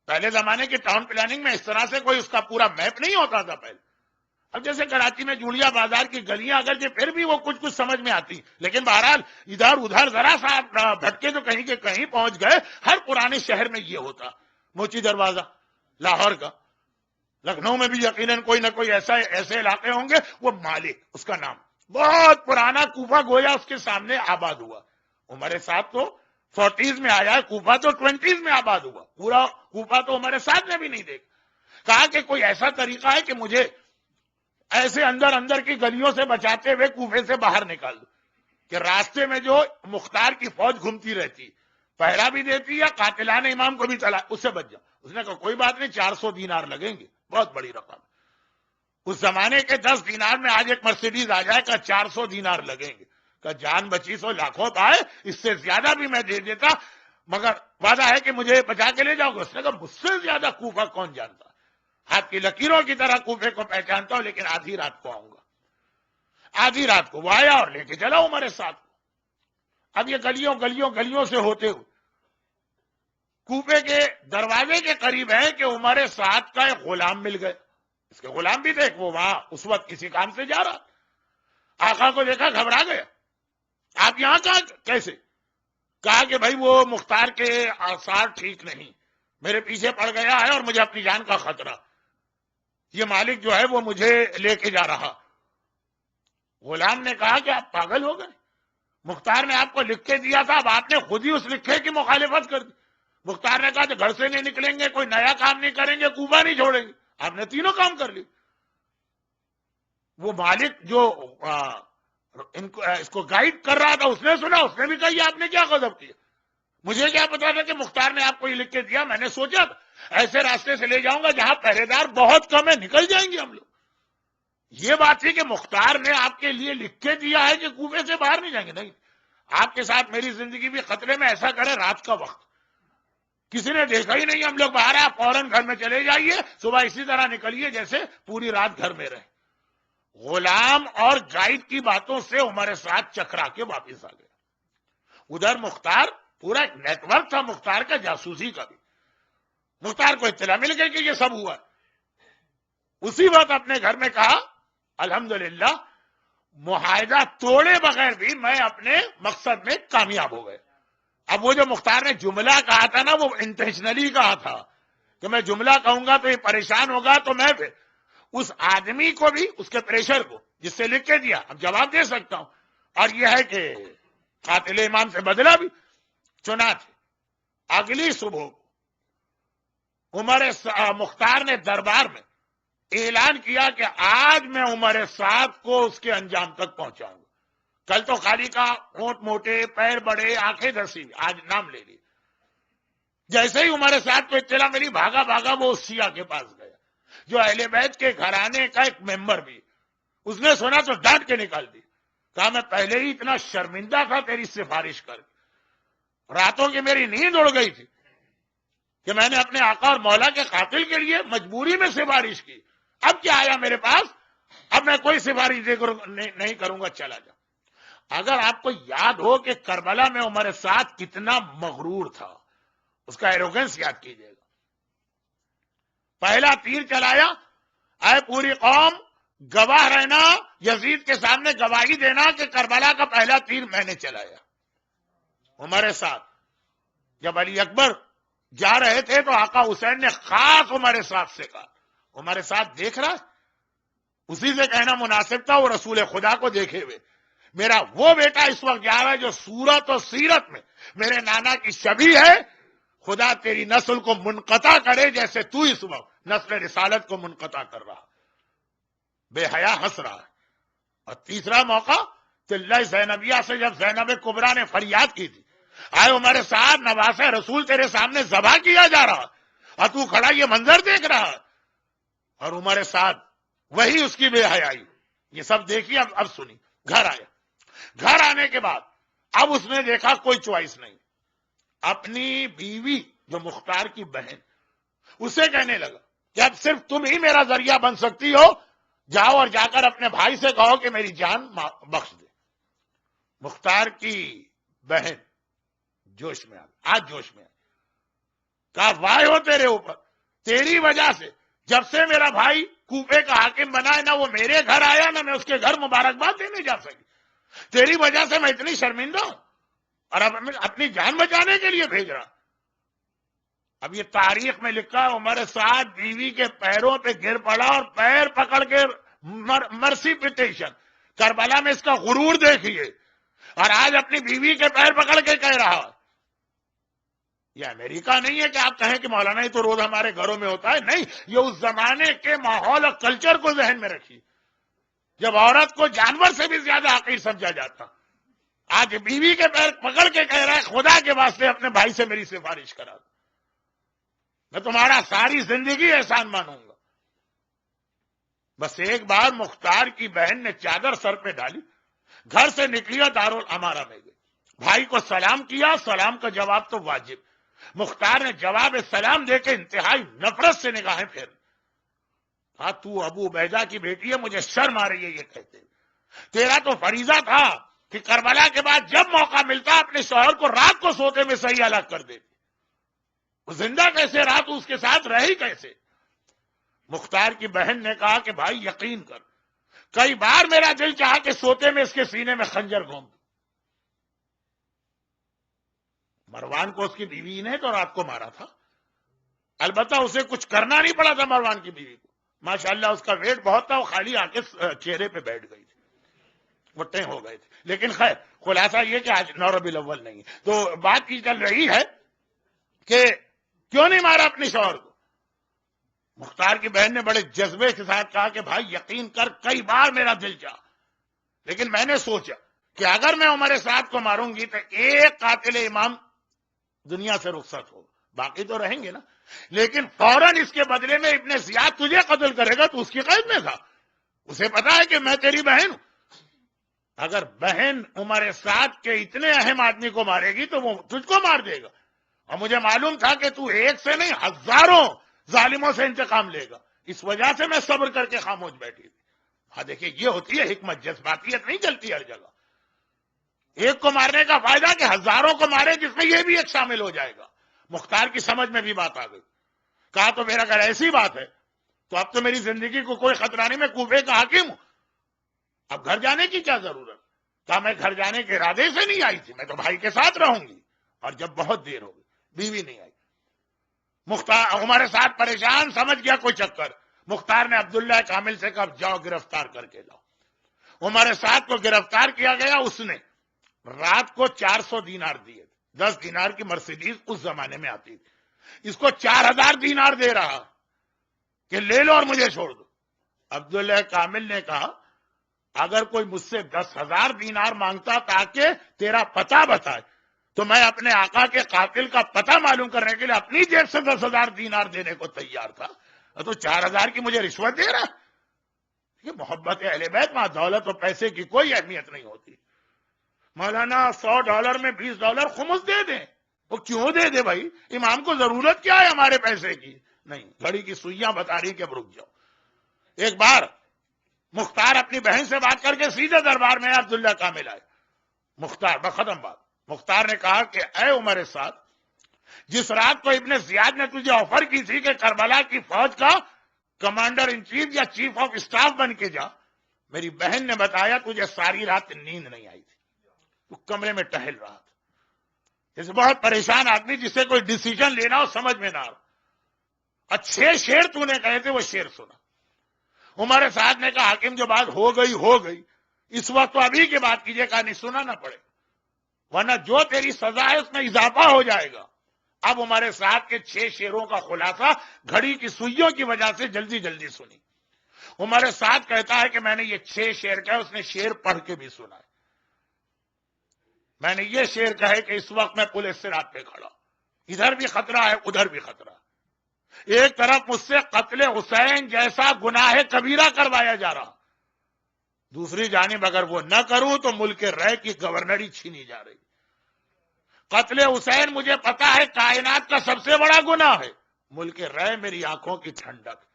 پہلے زمانے کے ٹاؤن پلاننگ میں اس طرح سے کوئی اس کا پورا میپ نہیں ہوتا تھا پہلے. اب جیسے کراچی میں جوڑیا بازار کی گلیاں اگرچہ پھر بھی وہ کچھ سمجھ میں آتی، لیکن بہرحال ادھر ادھر ذرا سا بھٹکے تو کہیں کے کہیں پہنچ گئے. ہر پرانے شہر میں یہ ہوتا. موچی دروازہ لاہور کا، لکھنؤ میں بھی یقیناً کوئی نہ کوئی ایسے علاقے ہوں گے. وہ مالک اس کا نام، بہت پرانا کوفہ گویا اس کے سامنے آباد ہوا. عمر سعد تو 40s میں آیا ہے، کوفہ تو 20s میں آباد ہوا. پورا کوفہ تو عمر سعد نے بھی نہیں دیکھا. کہا کہ کوئی ایسا طریقہ ہے کہ مجھے ایسے اندر کی گلیوں سے بچاتے ہوئے کوفے سے باہر نکال دو کہ راستے میں جو مختار کی فوج گھومتی رہتی، پہرا بھی دیتی ہے، قاتلان امام کو بھی چلا، اس سے بچ جاؤ. اس نے کہا کوئی بات نہیں، 400 دینار لگیں گے، بہت بڑی رقم. اس زمانے کے 10 دینار میں آج ایک مرسیڈیز آ جائے، کہا 400 دینار لگیں گے. کہا جان بچی سو لاکھوں پائے، اس سے زیادہ بھی میں دے دیتا، مگر وعدہ ہے کہ مجھے بچا کے لے جاؤ گے. اس نے کہا مجھ سے زیادہ کوفہ کون جانتا، ہاتھ کی لکیروں کی طرح کوفے کو پہچانتا ہوں، لیکن آدھی رات کو آؤں گا. آدھی رات کو وہ آیا اور لے کے چلا عمر سعد کو. اب یہ گلیوں سے ہوتے ہوئے کوفے کے دروازے کے قریب ہے کہ عمر سعد کا ایک غلام مل گئے. اس کے غلام بھی تھے، وہ وہاں اس وقت کسی کام سے جا رہا. آقا کو دیکھا گھبرا گیا. آپ یہاں کہاں کیسے؟ کہا کہ بھائی وہ مختار کے آثار ٹھیک نہیں، میرے پیچھے پڑ گیا ہے اور مجھے اپنی جان کا خطرہ. یہ مالک جو ہے وہ مجھے لے کے جا رہا. غلام نے کہا کہ آپ پاگل ہو گئے، مختار نے آپ کو لکھ کے دیا تھا، اب آپ نے خود ہی اس لکھے کی مخالفت کر دی. مختار نے کہا کہ گھر سے نہیں نکلیں گے، کوئی نیا کام نہیں کریں گے، کوفہ نہیں چھوڑیں گے. آپ نے تینوں کام کر لی. وہ مالک جو اس کو گائیڈ کر رہا تھا اس نے سنا، اس نے بھی کہا یہ آپ نے کیا غضب کیا، مجھے کیا پتا تھا کہ مختار نے آپ کو یہ لکھ کے دیا. میں نے سوچا ایسے راستے سے لے جاؤں گا جہاں پہرے دار بہت کم ہے، نکل جائیں گے ہم لوگ. یہ بات تھی کہ مختار نے آپ کے لیے لکھ کے دیا ہے کہ کوفے سے باہر نہیں جائیں گے. نہیں، آپ کے ساتھ میری زندگی بھی خطرے میں، ایسا کرے رات کا وقت کسی نے دیکھا ہی نہیں، ہم لوگ باہر آپ فوراً گھر میں چلے جائیے، صبح اسی طرح نکلیے جیسے پوری رات گھر میں رہے. غلام اور گائیڈ کی باتوں سے عمر سعد چکرا کے واپس آ گیا. ادھر مختار، پورا ایک نیٹ ورک تھا مختار کا، جاسوسی کا بھی. مختار کو اطلاع مل گئی کہ یہ سب ہوا. اسی وقت اپنے گھر میں کہا الحمدللہ معاہدہ توڑے بغیر بھی میں اپنے مقصد میں کامیاب ہو گئے. اب وہ جو مختار نے جملہ کہا تھا نا، وہ انٹینشنلی کہا تھا کہ میں جملہ کہوں گا تو یہ پریشان ہوگا، تو میں پھر اس آدمی کو بھی، اس کے پریشر کو جس سے لکھ کے دیا، اب جواب دے سکتا ہوں. اور یہ ہے کہ قاتل امام سے بدلہ بھی. چنانچہ اگلی صبح مختار نے دربار میں اعلان کیا کہ آج میں عمر سعد کو اس کے انجام تک پہنچاؤں گا. کل تو خالی کا ہونٹ موٹے، پیر بڑے، آنکھیں دسی، آج نام لے لی. جیسے ہی عمر سعد کو اطلاع ملی، بھاگا بھاگا وہ اس سیاہ کے پاس گیا جو اہل بیت کے گھرانے کا ایک ممبر بھی. اس نے سنا تو ڈانٹ کے نکال دی. کہا میں پہلے ہی اتنا شرمندہ تھا تیری سفارش کر کے، راتوں کی میری نیند اڑ گئی تھی کہ میں نے اپنے آقا اور مولا کے قاتل کے لیے مجبوری میں سفارش کی. اب کیا آیا میرے پاس، اب میں کوئی سفارش نہیں کروں گا، چلا جا. اگر آپ کو یاد ہو کہ کربلا میں عمر سعد کتنا مغرور تھا، اس کا ایروگنس یاد کیجئے گا. پہلا تیر چلایا، اے پوری قوم گواہ رہنا، یزید کے سامنے گواہی دینا کہ کربلا کا پہلا تیر میں نے چلایا. عمر سعد جب علی اکبر جا رہے تھے تو آقا حسین نے خاص عمر سعد سے کہا، عمر سعد دیکھ رہا، اسی سے کہنا مناسب تھا، وہ رسول خدا کو دیکھے ہوئے. میرا وہ بیٹا اس وقت جا رہا ہے جو صورت و سیرت میں میرے نانا کی شبیہ ہے. خدا تیری نسل کو منقطع کرے جیسے تو اس وقت نسل رسالت کو منقطع کر رہا. بے حیا ہنس رہا ہے. اور تیسرا موقع چلہ زینبیہ سے جب زینب کبریٰ نے فریاد کی تھی، آئے عمر سعد نواسہ رسول تیرے سامنے ذبح کیا جا رہا اور تو کھڑا یہ منظر دیکھ رہا. اور عمر سعد وہی اس کی بے حیائی، یہ سب دیکھیے. اب سنی. گھر آیا. گھر آنے کے بعد اب اس نے دیکھا کوئی چوائس نہیں، اپنی بیوی جو مختار کی بہن اسے کہنے لگا کہ اب صرف تم ہی میرا ذریعہ بن سکتی ہو، جاؤ اور جا کر اپنے بھائی سے کہو کہ میری جان بخش دے۔ مختار کی بہن جوش میں آ گئی، آج جوش میں آ گئی، کہا وائے ہو تیرے اوپر، تیری وجہ سے جب سے میرا بھائی کوفے کا حاکم بنا ہے، نہ وہ میرے گھر آیا نہ میں اس کے گھر مبارکباد دینے جا سکی، تیری وجہ سے میں اتنی شرمندہ ہوں اور اب اپنی جان بچانے کے لیے بھیج رہا۔ اب یہ تاریخ میں لکھا عمر سعد بیوی کے پیروں پہ گر پڑا اور پیر پکڑ کے مرسی پٹیشن، کربلا میں اس کا غرور دیکھیے، اور آج اپنی بیوی کے پیر پکڑ کے کہہ رہا۔ یہ امریکہ نہیں ہے کہ آپ کہیں کہ مولانا یہ تو روز ہمارے گھروں میں ہوتا ہے، نہیں، یہ اس زمانے کے ماحول اور کلچر کو ذہن میں رکھیے جب عورت کو جانور سے بھی زیادہ حقیر سمجھا جاتا۔ آج بیوی کے پیر پکڑ کے کہہ رہا ہے خدا کے واسطے اپنے بھائی سے میری سفارش کرا دو، میں تمہارا ساری زندگی احسان مانوں گا۔ بس ایک بار مختار کی بہن نے چادر سر پہ ڈالی، گھر سے نکلی اور دارالامارہ میں گئی، بھائی کو سلام کیا، سلام کا جواب تو واجب، مختار نے جواب سلام دے کے انتہائی نفرت سے نگاہیں پھیر، ہاں تو ابو عبیدہ کی بیٹی ہے، مجھے شرم آ رہی ہے یہ کہتے، تیرا تو فریضہ تھا کہ کربلا کے بعد جب موقع ملتا اپنے شوہر کو رات کو سوتے میں صحیح الگ کر دیتی، وہ زندہ کیسے رہا تو اس کے ساتھ رہی کیسے؟ مختار کی بہن نے کہا کہ بھائی یقین کر، کئی بار میرا دل چاہا کہ سوتے میں اس کے سینے میں خنجر گھوم دوں۔ مروان کو اس کی بیوی نے تو رات کو مارا تھا، البتہ اسے کچھ کرنا نہیں پڑا تھا مروان کی بیوی کو، ماشاءاللہ اس کا ویٹ بہت تھا، وہ خالی آ کے چہرے پہ بیٹھ گئی تھی، وٹے ہو گئے تھے۔ لیکن خیر خلاصہ یہ کہ آج 9 ربیع الاول نہیں ہے، تو بات یہ چل رہی ہے کہ کیوں نہیں مارا اپنے شوہر کو؟ مختار کی بہن نے بڑے جذبے کے ساتھ کہا کہ بھائی یقین کر، کئی بار میرا دل چاہا، لیکن میں نے سوچا کہ اگر میں عمر سعد کو ماروں گی تو ایک قاتل امام دنیا سے رخصت ہو، باقی تو رہیں گے نا، لیکن فوراً اس کے بدلے میں ابن زیاد تجھے قتل کرے گا، تو اس کی قید میں تھا، اسے پتا ہے کہ میں تیری بہن ہوں، اگر بہن عمر سعد کے اتنے اہم آدمی کو مارے گی تو وہ تجھ کو مار دے گا، اور مجھے معلوم تھا کہ تو ایک سے نہیں ہزاروں ظالموں سے انتقام لے گا، اس وجہ سے میں صبر کر کے خاموش بیٹھی تھی۔ ہاں دیکھیں یہ ہوتی ہے حکمت، جذباتیت نہیں چلتی ہر جگہ، ایک کو مارنے کا فائدہ کہ ہزاروں کو مارے جس میں یہ بھی ایک شامل ہو جائے گا۔ مختار کی سمجھ میں بھی بات آ گئی، کہا تو میرا اگر ایسی بات ہے تو اب تو میری زندگی کو کوئی خطرہ نہیں، میں کوفے کا حاکم ہوں، اب گھر جانے کی کیا ضرورت؟ کہا میں گھر جانے کے ارادے سے نہیں آئی تھی، میں تو بھائی کے ساتھ رہوں گی، اور جب بہت دیر ہو گئی بیوی نہیں آئی، مختار عمر سعد پریشان، سمجھ گیا کوئی چکر، مختار نے عبداللہ کامل سے کہا جاؤ گرفتار کر کے لاؤ، عمر سعد کو گرفتار کیا گیا، اس نے رات کو 400 دینار دیے، 10 دینار کی مرسیڈیز اس زمانے میں آتی تھی، اس کو 4000 دینار دے رہا کہ لے لو اور مجھے چھوڑ دو۔ عبداللہ کامل نے کہا اگر کوئی مجھ سے 10,000 دینار مانگتا تاکہ تیرا پتہ بتائے تو میں اپنے آقا کے قاتل کا پتہ معلوم کرنے کے لیے اپنی جیب سے 10,000 دینار دینے کو تیار تھا، تو 4,000 کی مجھے رشوت دے رہا۔ یہ محبت اہل بیت، وہاں دولت اور پیسے کی کوئی اہمیت نہیں ہوتی۔ مولانا $100 میں $20 خمس دے دیں، وہ کیوں دے دے بھائی، امام کو ضرورت کیا ہے ہمارے پیسے کی؟ نہیں، گھڑی کی سوئیاں بتا رہی کہ اب رک جاؤ۔ ایک بار مختار اپنی بہن سے بات کر کے سیدھے دربار میں عبداللہ کامل آئے، مختار بختم بات، مختار نے کہا کہ اے عمر سعد، جس رات کو ابن زیاد نے تجھے آفر کی تھی کہ کربلا کی فوج کا کمانڈر ان چیف یا چیف آف اسٹاف بن کے جا، میری بہن نے بتایا تجھے ساری رات نیند نہیں آئی تھی، تو کمرے میں ٹہل رہا تھا جیسے بہت پریشان آدمی جسے کوئی ڈیسیجن لینا ہو سمجھ میں نہ آ رہا، اور 6 شعر تو نے کہے تھے وہ شعر سنا۔ عمر سعد نے کہا حاکم جو بات ہو گئی، اس وقت تو ابھی کی بات کیجئے، کہا نہیں سنا نہ پڑے ورنہ جو تیری سزا ہے اس میں اضافہ ہو جائے گا۔ اب عمر سعد کے 6 شعروں کا خلاصہ گھڑی کی سوئیوں کی وجہ سے جلدی جلدی سنی۔ عمر سعد کہتا ہے کہ میں نے یہ 6 شعر کہا، اس نے شعر پڑھ کے بھی سنا ہے۔ میں نے یہ شعر کہے کہ اس وقت میں پولیس سے رات پہ کھڑا، ادھر بھی خطرہ ہے ادھر بھی خطرہ ہے، ایک طرف مجھ سے قتل حسین جیسا گناہ کبیرہ کروایا جا رہا، دوسری جانب اگر وہ نہ کروں تو ملک رے کی گورنری چھینی جا رہی. قتل حسین مجھے پتا ہے کائنات کا سب سے بڑا گناہ ہے. ملک رے میری آنکھوں کی ٹھنڈک.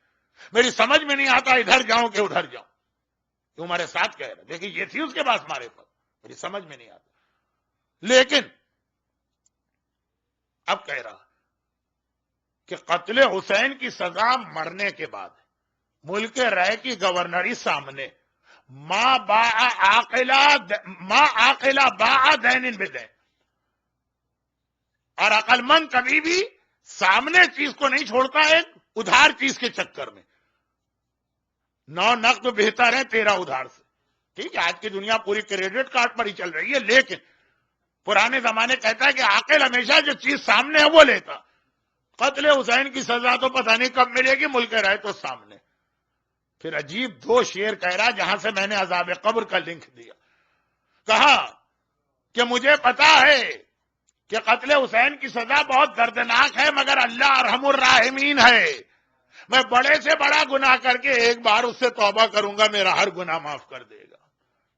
میری سمجھ میں نہیں آتا ادھر جاؤں کہ ادھر جاؤں. تو ہمارے ساتھ کہہ رہا دیکھیں یہ تھی اس کے پاس معرفت. میری سمجھ میں نہیں آتا. لیکن اب کہہ رہا کہ قتل حسین کی سزا مرنے کے بعد ملک رے کی گورنری سامنے ماں عاقلہ باع دین بدین. اور عقل مند کبھی بھی سامنے چیز کو نہیں چھوڑتا ہے ادھار چیز کے چکر میں. 9 نقد بہتر ہے 13 ادھار سے. ٹھیک ہے آج کی دنیا پوری کریڈٹ کارڈ پر ہی چل رہی ہے لیکن پرانے زمانے کہتا ہے کہ عاقل ہمیشہ جو چیز سامنے ہے وہ لیتا. قتل حسین کی سزا تو پتہ نہیں کب ملے گی ملک رے تو سامنے. پھر عجیب 2 شعر کہہ رہا جہاں سے میں نے عذاب قبر کا لنک دیا. کہا کہ مجھے پتا ہے کہ قتل حسین کی سزا بہت دردناک ہے مگر اللہ ارحم الراحمین ہے. میں بڑے سے بڑا گناہ کر کے ایک بار اس سے توبہ کروں گا میرا ہر گناہ معاف کر دے گا.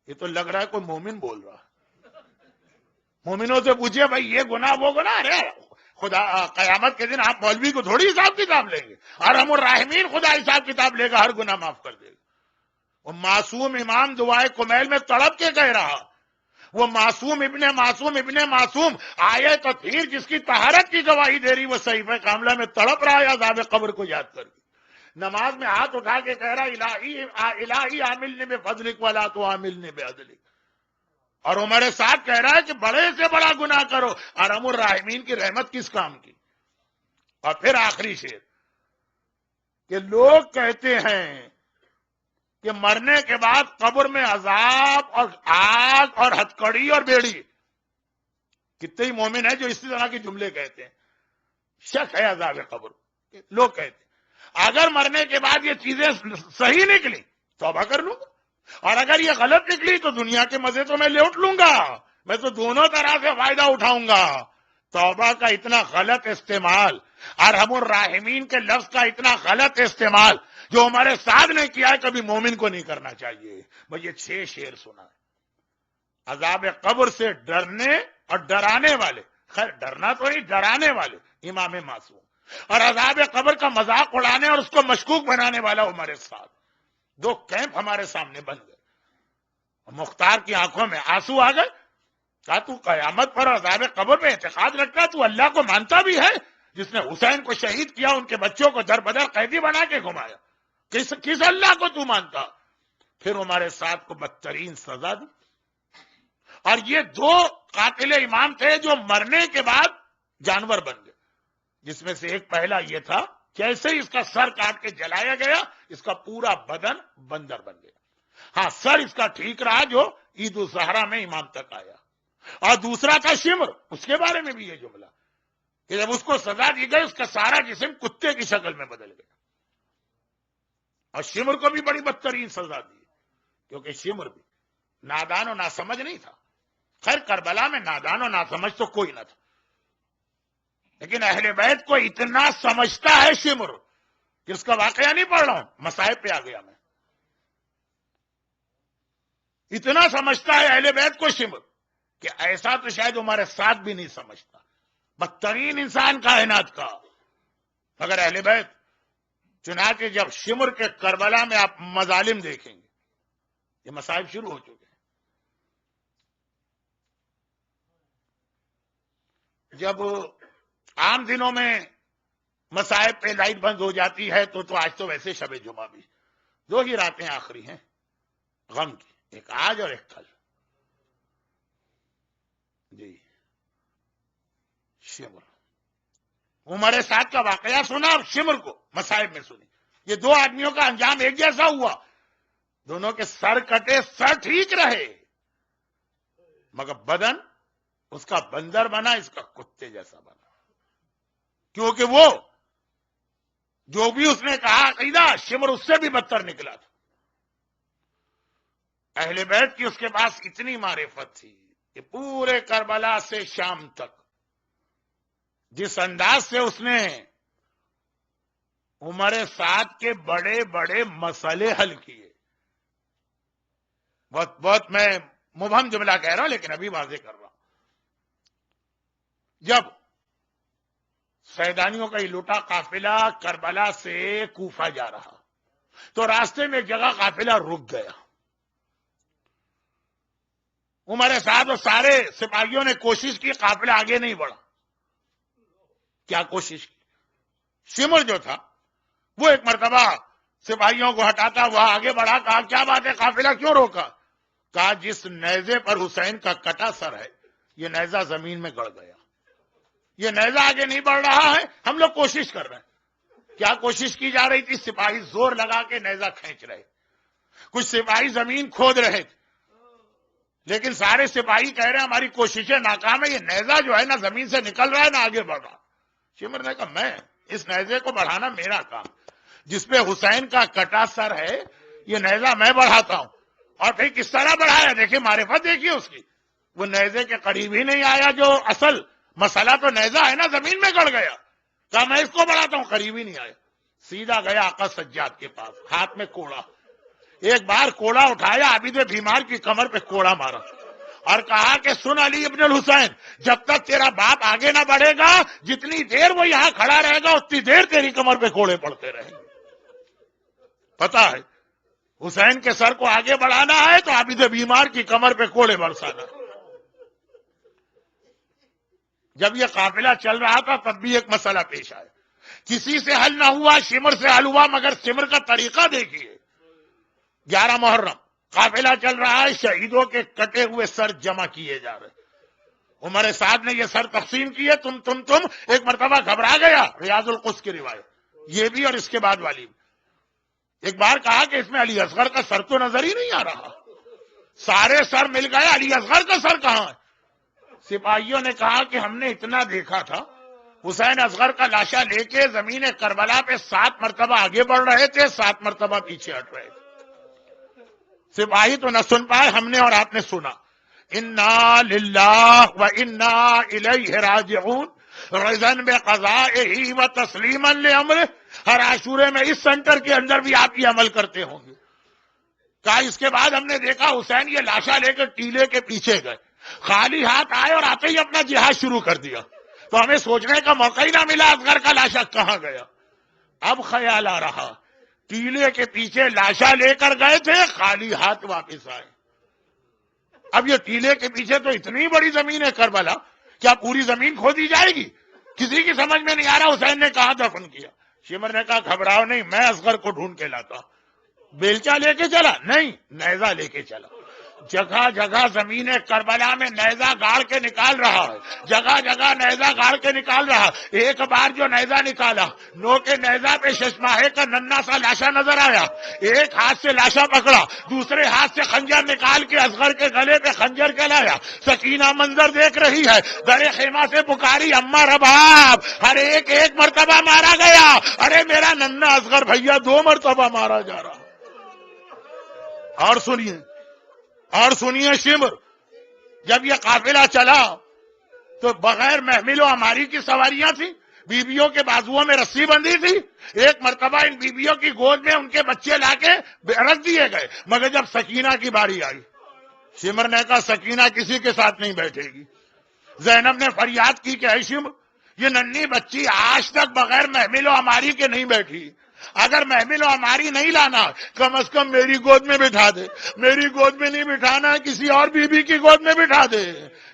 یہ تو لگ رہا ہے کوئی مومن بول رہا. مومنوں سے پوچھئے بھائی یہ گناہ وہ گناہ. ارے خدا قیامت کے دن آپ مولوی کو تھوڑی حساب کتاب لیں گے. ارحم الراحمین خدا حساب کتاب لے گا ہر گناہ معاف کر دے گا. وہ معصوم امام دعائے کمیل میں تڑپ کے کہہ رہا. وہ معصوم ابن معصوم آئے تطہیر جس کی طہارت کی گواہی دے رہی وہ صحیفہ کاملہ میں تڑپ رہا ہے عذاب قبر کو یاد کر کے. نماز میں ہاتھ اٹھا کے کہہ رہا الہی عاملنی بفضلک ولا تعاملنی بعدلک. اور عمر ساتھ کہہ رہا ہے کہ بڑے سے بڑا گناہ کرو ارحم الراحمین کی رحمت کس کام کی. اور پھر آخری شعر کہ لوگ کہتے ہیں کہ مرنے کے بعد قبر میں عذاب اور آگ اور ہتکڑی اور بیڑی. کتنے ہی مومن ہیں جو اسی طرح کے جملے کہتے ہیں. شک ہے عذاب قبر. لوگ کہتے ہیں اگر مرنے کے بعد یہ چیزیں صحیح نکلی توبہ کر لوں گا اور اگر یہ غلط نکلی تو دنیا کے مزے تو میں لوٹ لوں گا. میں تو دونوں طرح سے فائدہ اٹھاؤں گا. توبہ کا اتنا غلط استعمال ارحم الراحمین کے لفظ کا اتنا غلط استعمال جو ہمارے ساتھ نے کیا ہے کبھی مومن کو نہیں کرنا چاہیے. بھئی یہ 6 شعر سنا ہے عذاب قبر سے ڈرنے اور ڈرانے والے. خیر ڈرنا تو نہیں ڈرانے والے امام معصوم اور عذاب قبر کا مذاق اڑانے اور اس کو مشکوک بنانے والا ہمارے ساتھ. 2 کیمپ ہمارے سامنے بن گئے. مختار کی آنکھوں میں آنسو آ گئے. کہا تو قیامت پر عذاب قبر پہ اعتقاد رکھتا تو اللہ کو مانتا بھی ہے جس نے حسین کو شہید کیا ان کے بچوں کو در بدر قیدی بنا کے گھمایا. کس اللہ کو تو مانتا. پھر ہمارے ساتھ کو بدترین سزا دی. اور یہ 2 قاتل امام تھے جو مرنے کے بعد جانور بن گئے جس میں سے ایک پہلا یہ تھا جیسے ہی اس کا سر کاٹ کے جلایا گیا اس کا پورا بدن بندر بن گیا. ہاں سر اس کا ٹھیک رہا جو عید الزہرا میں امام تک آیا. اور دوسرا تھا شمر. اس کے بارے میں بھی یہ جملہ کہ جب اس کو سزا دی گئی اس کا سارا جسم کتے کی شکل میں بدل گیا. اور شمر کو بھی بڑی بدترین سزا دی کیونکہ شمر بھی نادان و ناسمجھ نہیں تھا. خیر کربلا میں نادان و ناسمجھ تو کوئی نہ تھا لیکن اہل بیت کو اتنا سمجھتا ہے شمر کہ اس کا واقعہ نہیں پڑھ رہا ہوں مصائب پہ آ گیا میں. اتنا سمجھتا ہے اہل بیت کو شمر کہ ایسا تو شاید ہمارے ساتھ بھی نہیں سمجھتا. بدترین انسان کائنات کا مگر اہل بیت. چنانچہ جب شمر کے کربلا میں آپ مظالم دیکھیں گے یہ مصائب شروع ہو چکے ہیں. جب عام دنوں میں مصائب پہ لائٹ بند ہو جاتی ہے تو آج تو ویسے شب جمعہ بھی 2 ہی راتیں آخری ہیں غم کی ایک آج اور ایک کل. جی شمر ہمارے ساتھ کا واقعہ سنا اور شمر کو مصائب میں سنی. یہ 2 آدمیوں کا انجام ایک جیسا ہوا. دونوں کے سر کٹے سر ٹھیک رہے مگر بدن اس کا بندر بنا اس کا کتے جیسا بنا کیونکہ وہ جو بھی اس نے کہا عقیدہ شمر اس سے بھی بدتر نکلا تھا. اہل بیت کی اس کے پاس اتنی معرفت تھی کہ پورے کربلا سے شام تک جس انداز سے اس نے عمر سعد کے بڑے بڑے مسئلے حل کیے بہت میں مبہم جملہ کہہ رہا ہوں لیکن ابھی واضح کر رہا ہوں. جب سیدانیوں کا یہ لوٹا قافلہ کربلا سے کوفہ جا رہا تو راستے میں ایک جگہ قافلہ رک گیا. عمر سعد اور سارے سپاہیوں نے کوشش کی، قافلہ آگے نہیں بڑھا. کیا کوشش کی؟ شمر جو تھا وہ ایک مرتبہ سپاہیوں کو ہٹاتا، وہ آگے بڑھا. کہا کیا بات ہے، قافلہ کیوں روکا؟ کہا جس نیزے پر حسین کا کٹا سر ہے یہ نیزہ زمین میں گڑ گیا، یہ نیزہ آگے نہیں بڑھ رہا ہے. ہم لوگ کوشش کر رہے ہیں. کیا کوشش کی جا رہی تھی؟ سپاہی زور لگا کے نیزہ کھینچ رہے، کچھ سپاہی زمین کھود رہے تھے، لیکن سارے سپاہی کہہ رہے ہیں ہماری کوششیں ناکام ہے، یہ نیزہ جو ہے نا زمین سے نکل رہا ہے نہ آگے بڑھ رہا. شمر نے کہا میں اس نیزے کو بڑھانا میرا کام، جس پہ حسین کا کٹا سر ہے یہ نیزہ میں بڑھاتا ہوں. اور پھر کس طرح بڑھایا دیکھیے، معرفت دیکھیے اس کی. وہ نیزے کے قریب ہی نہیں آیا، جو اصل مسئلہ تو نیزہ ہے نا زمین میں گڑ گیا. کہا میں اس کو بڑھاتا ہوں، قریب ہی نہیں آیا. سیدھا گیا آقا سجاد کے پاس، ہاتھ میں کوڑا. ایک بار کوڑا اٹھایا، عابد بیمار کی کمر پہ کوڑا مارا اور کہا کہ سن علی ابن الحسین، جب تک تیرا باپ آگے نہ بڑھے گا، جتنی دیر وہ یہاں کھڑا رہے گا اتنی دیر تیری کمر پہ کوڑے پڑتے رہیں گے. پتا ہے حسین کے سر کو آگے بڑھانا ہے تو عابد بیمار کی کمر پہ کوڑے برسانا. جب یہ قافلہ چل رہا تھا تب بھی ایک مسئلہ پیش آیا، کسی سے حل نہ ہوا، شمر سے حل ہوا. مگر شمر کا طریقہ دیکھیے. 11 محرم قافلہ چل رہا ہے، شہیدوں کے کٹے ہوئے سر جمع کیے جا رہے. عمر سعد نے یہ سر تقسیم کیے. تم ایک مرتبہ گھبرا گیا، ریاض القدس کی روایت یہ بھی اور اس کے بعد والی بھی. ایک بار کہا کہ اس میں علی اصغر کا سر تو نظر ہی نہیں آ رہا. سارے سر مل گئے، علی اصغر کا سر کہاں ہے؟ سپاہیوں نے کہا کہ ہم نے اتنا دیکھا تھا، حسین اصغر کا لاشا لے کے زمین کربلا پہ 7 مرتبہ آگے بڑھ رہے تھے، 7 مرتبہ پیچھے ہٹ رہے تھے. سپاہی تو نہ سن پائے، ہم نے اور آپ نے سنا. انا للہ و انا الیہ راجعون رضن بقضائہ و تسلیما لامرہ. ہر عاشورے میں اس سینٹر کے اندر بھی آپ یہ عمل کرتے ہوں گے. کہا اس کے بعد ہم نے دیکھا حسین یہ لاشا لے کر ٹیلے کے پیچھے گئے، خالی ہاتھ آئے اور آتے ہی اپنا جہاد شروع کر دیا. تو ہمیں سوچنے کا موقع ہی نہ ملا اصغر کا لاشا کہاں گیا. اب خیال آ رہا ٹیلے کے پیچھے لاشا لے کر گئے تھے، خالی ہاتھ واپس آئے. اب یہ ٹیلے کے پیچھے تو اتنی بڑی زمین ہے کربلا، کیا پوری زمین کھودی جائے گی؟ کسی کی سمجھ میں نہیں آ رہا حسین نے کہاں دفن کیا. شمر نے کہا گھبراؤ نہیں، میں اصغر کو ڈھونڈ کے لاتا. بیلچا لے کے چلا؟ نہیں، نیزہ لے کے چلا. جگہ جگہ زمین کربلا میں نیزہ گاڑ کے نکال رہا ہے، جگہ جگہ نیزہ گاڑ کے نکال رہا. ایک بار جو نیزہ نکالا، نو کے نیزہ پہ ششماہے کا ننھا سا لاشا نظر آیا. ایک ہاتھ سے لاشا پکڑا، دوسرے ہاتھ سے خنجر نکال کے اصغر کے گلے پہ خنجر کے لایا. سکینہ منظر دیکھ رہی ہے، در خیمہ سے پکاری اما رباب. ہر ایک مرتبہ مارا گیا. ارے میرا ننھا اصغر بھیا 2 مرتبہ مارا جا رہا. اور سنیے شمر جب یہ قافلہ چلا تو بغیر محمل و ہماری کی سواریاں تھیں، بیویوں کے بازوؤں میں رسی بندھی تھی. ایک مرتبہ ان بیویوں کی گود میں ان کے بچے لا کے رکھ دیے گئے. مگر جب سکینہ کی باری آئی، شمر نے کہا سکینہ کسی کے ساتھ نہیں بیٹھے گی. زینب نے فریاد کی کہ اے شمر، یہ ننھی بچی آج تک بغیر محمل و ہماری کے نہیں بیٹھی. اگر محمل و ہماری نہیں لانا کم از کم میری گود میں بٹھا دے. میری گود میں نہیں بٹھانا، کسی اور بیوی کی گود میں بٹھا دے.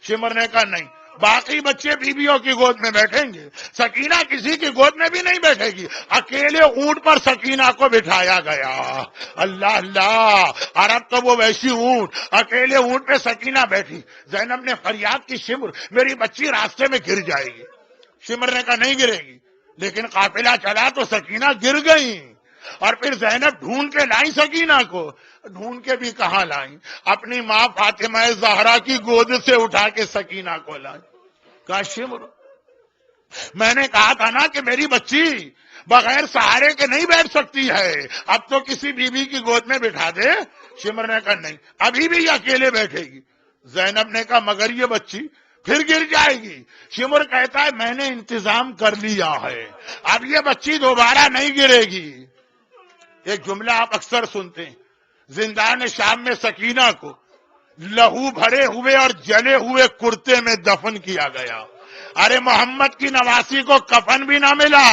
شمر نے کہا نہیں، باقی بچے بیویوں کی گود میں بیٹھیں گے، سکینہ کسی کی گود میں بھی نہیں بیٹھے گی. اکیلے اونٹ پر سکینہ کو بٹھایا گیا. اللہ اللہ، عرب تو وہ ویسی اونٹ، اکیلے اونٹ پہ سکینہ بیٹھی. زینب نے فریاد کی شمر میری بچی راستے میں گر جائے گی. شمر نے کہا نہیں گرے گی. لیکن قافلہ چلا تو سکینہ گر گئی. اور پھر زینب ڈھونڈ کے لائیں سکینہ کو. ڈھونڈ کے بھی کہاں لائیں؟ اپنی ماں فاطمہ زہرا کی گود سے اٹھا کے سکینہ کو لائیں. کہا شمر میں نے کہا تھا نا کہ میری بچی بغیر سہارے کے نہیں بیٹھ سکتی ہے، اب تو کسی بیوی کی گود میں بٹھا دے. شمر نے کہا نہیں، ابھی بھی یہ اکیلے بیٹھے گی. زینب نے کہا مگر یہ بچی پھر گر جائے گی. شمر کہتا ہے میں نے انتظام کر لیا ہے، اب یہ بچی دوبارہ نہیں گرے گی. ایک جملہ آپ اکثر سنتے ہیں، زندان شام میں سکینہ کو لہو بھرے ہوئے اور جلے ہوئے کرتے میں دفن کیا گیا. ارے محمد کی نواسی کو کفن بھی نہ ملا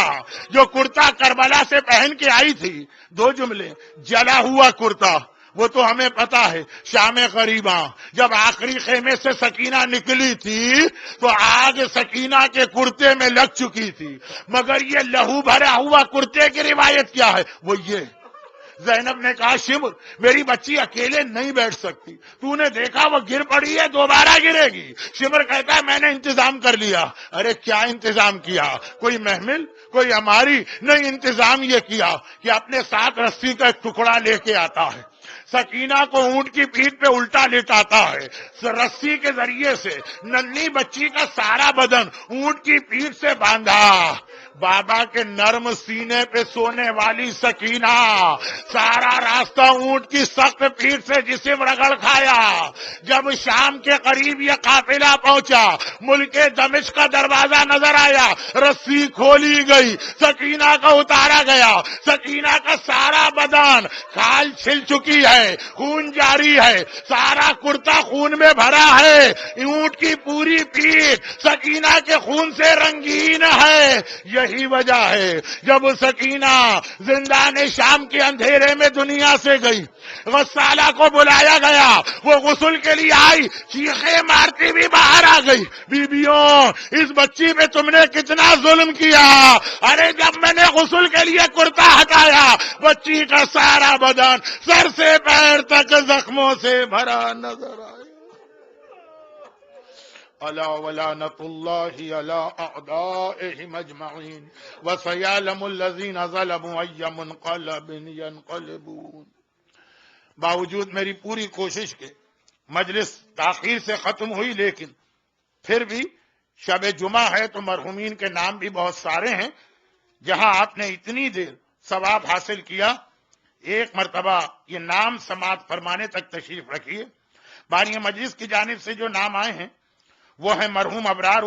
جو کرتا کربلا سے پہن کے آئی تھی. 2 جملے. جلا ہوا کرتا وہ تو ہمیں پتا ہے. شام غریباں جب آخری خیمے سے سکینہ نکلی تھی تو آگ سکینہ کے کرتے میں لگ چکی تھی. مگر یہ لہو بھرا ہوا کرتے کی روایت کیا ہے؟ وہ یہ زینب نے کہا شمر میری بچی اکیلے نہیں بیٹھ سکتی، تو نے دیکھا وہ گر پڑی ہے، دوبارہ گرے گی. شمر کہتا ہے میں نے انتظام کر لیا. ارے کیا انتظام کیا؟ کوئی محمل، کوئی ہماری نہیں. انتظام یہ کیا کہ اپنے ساتھ رسی کا ایک ٹکڑا لے کے آتا ہے، سکینہ کو اونٹ کی پیٹھ پہ الٹا لٹاتا ہے، رسی کے ذریعے سے ننھی بچی کا سارا بدن اونٹ کی پیٹھ سے باندھا. بابا کے نرم سینے پہ سونے والی سکینہ سارا راستہ اونٹ کی سخت پیٹھ سے جسم رگڑ کھایا. جب شام کے قریب یہ قافلہ پہنچا، ملک دمشق کا دروازہ نظر آیا، رسی کھولی گئی، سکینہ کا اتارا گیا. سکینہ کا سارا بدن کھال چھل چکی ہے، خون جاری ہے، سارا کرتا خون میں بھرا ہے، اونٹ کی پوری پیٹھ سکینہ کے خون سے رنگین ہے. یہی وجہ ہے جب سکینہ زندان شام کے اندھیرے میں دنیا سے گئی، غسالہ کو بلایا گیا، وہ غسل کے لیے آئی، چیخیں مارتی بھی باہر آ گئی. بیبیوں اس بچی پہ تم نے کتنا ظلم کیا. ارے جب میں نے غسل کے لیے کرتا ہٹایا، بچی کا سارا بدن سر سے پیر تک زخموں سے بھرا نظر آیا. الا ولعنۃ اللہ علی اعدائہم اجمعین وسیعلم الذین ظلموا ای منقلب ینقلبون. باوجود میری پوری کوشش کے مجلس تاخیر سے ختم ہوئی، لیکن پھر بھی شب جمعہ ہے تو مرحومین کے نام بھی بہت سارے ہیں. جہاں آپ نے اتنی دیر ثواب حاصل کیا، ایک مرتبہ یہ نام سماعت فرمانے تک تشریف رکھیے. بانی مجلس کی جانب سے جو نام آئے ہیں وہ ہے مرحوم ابرار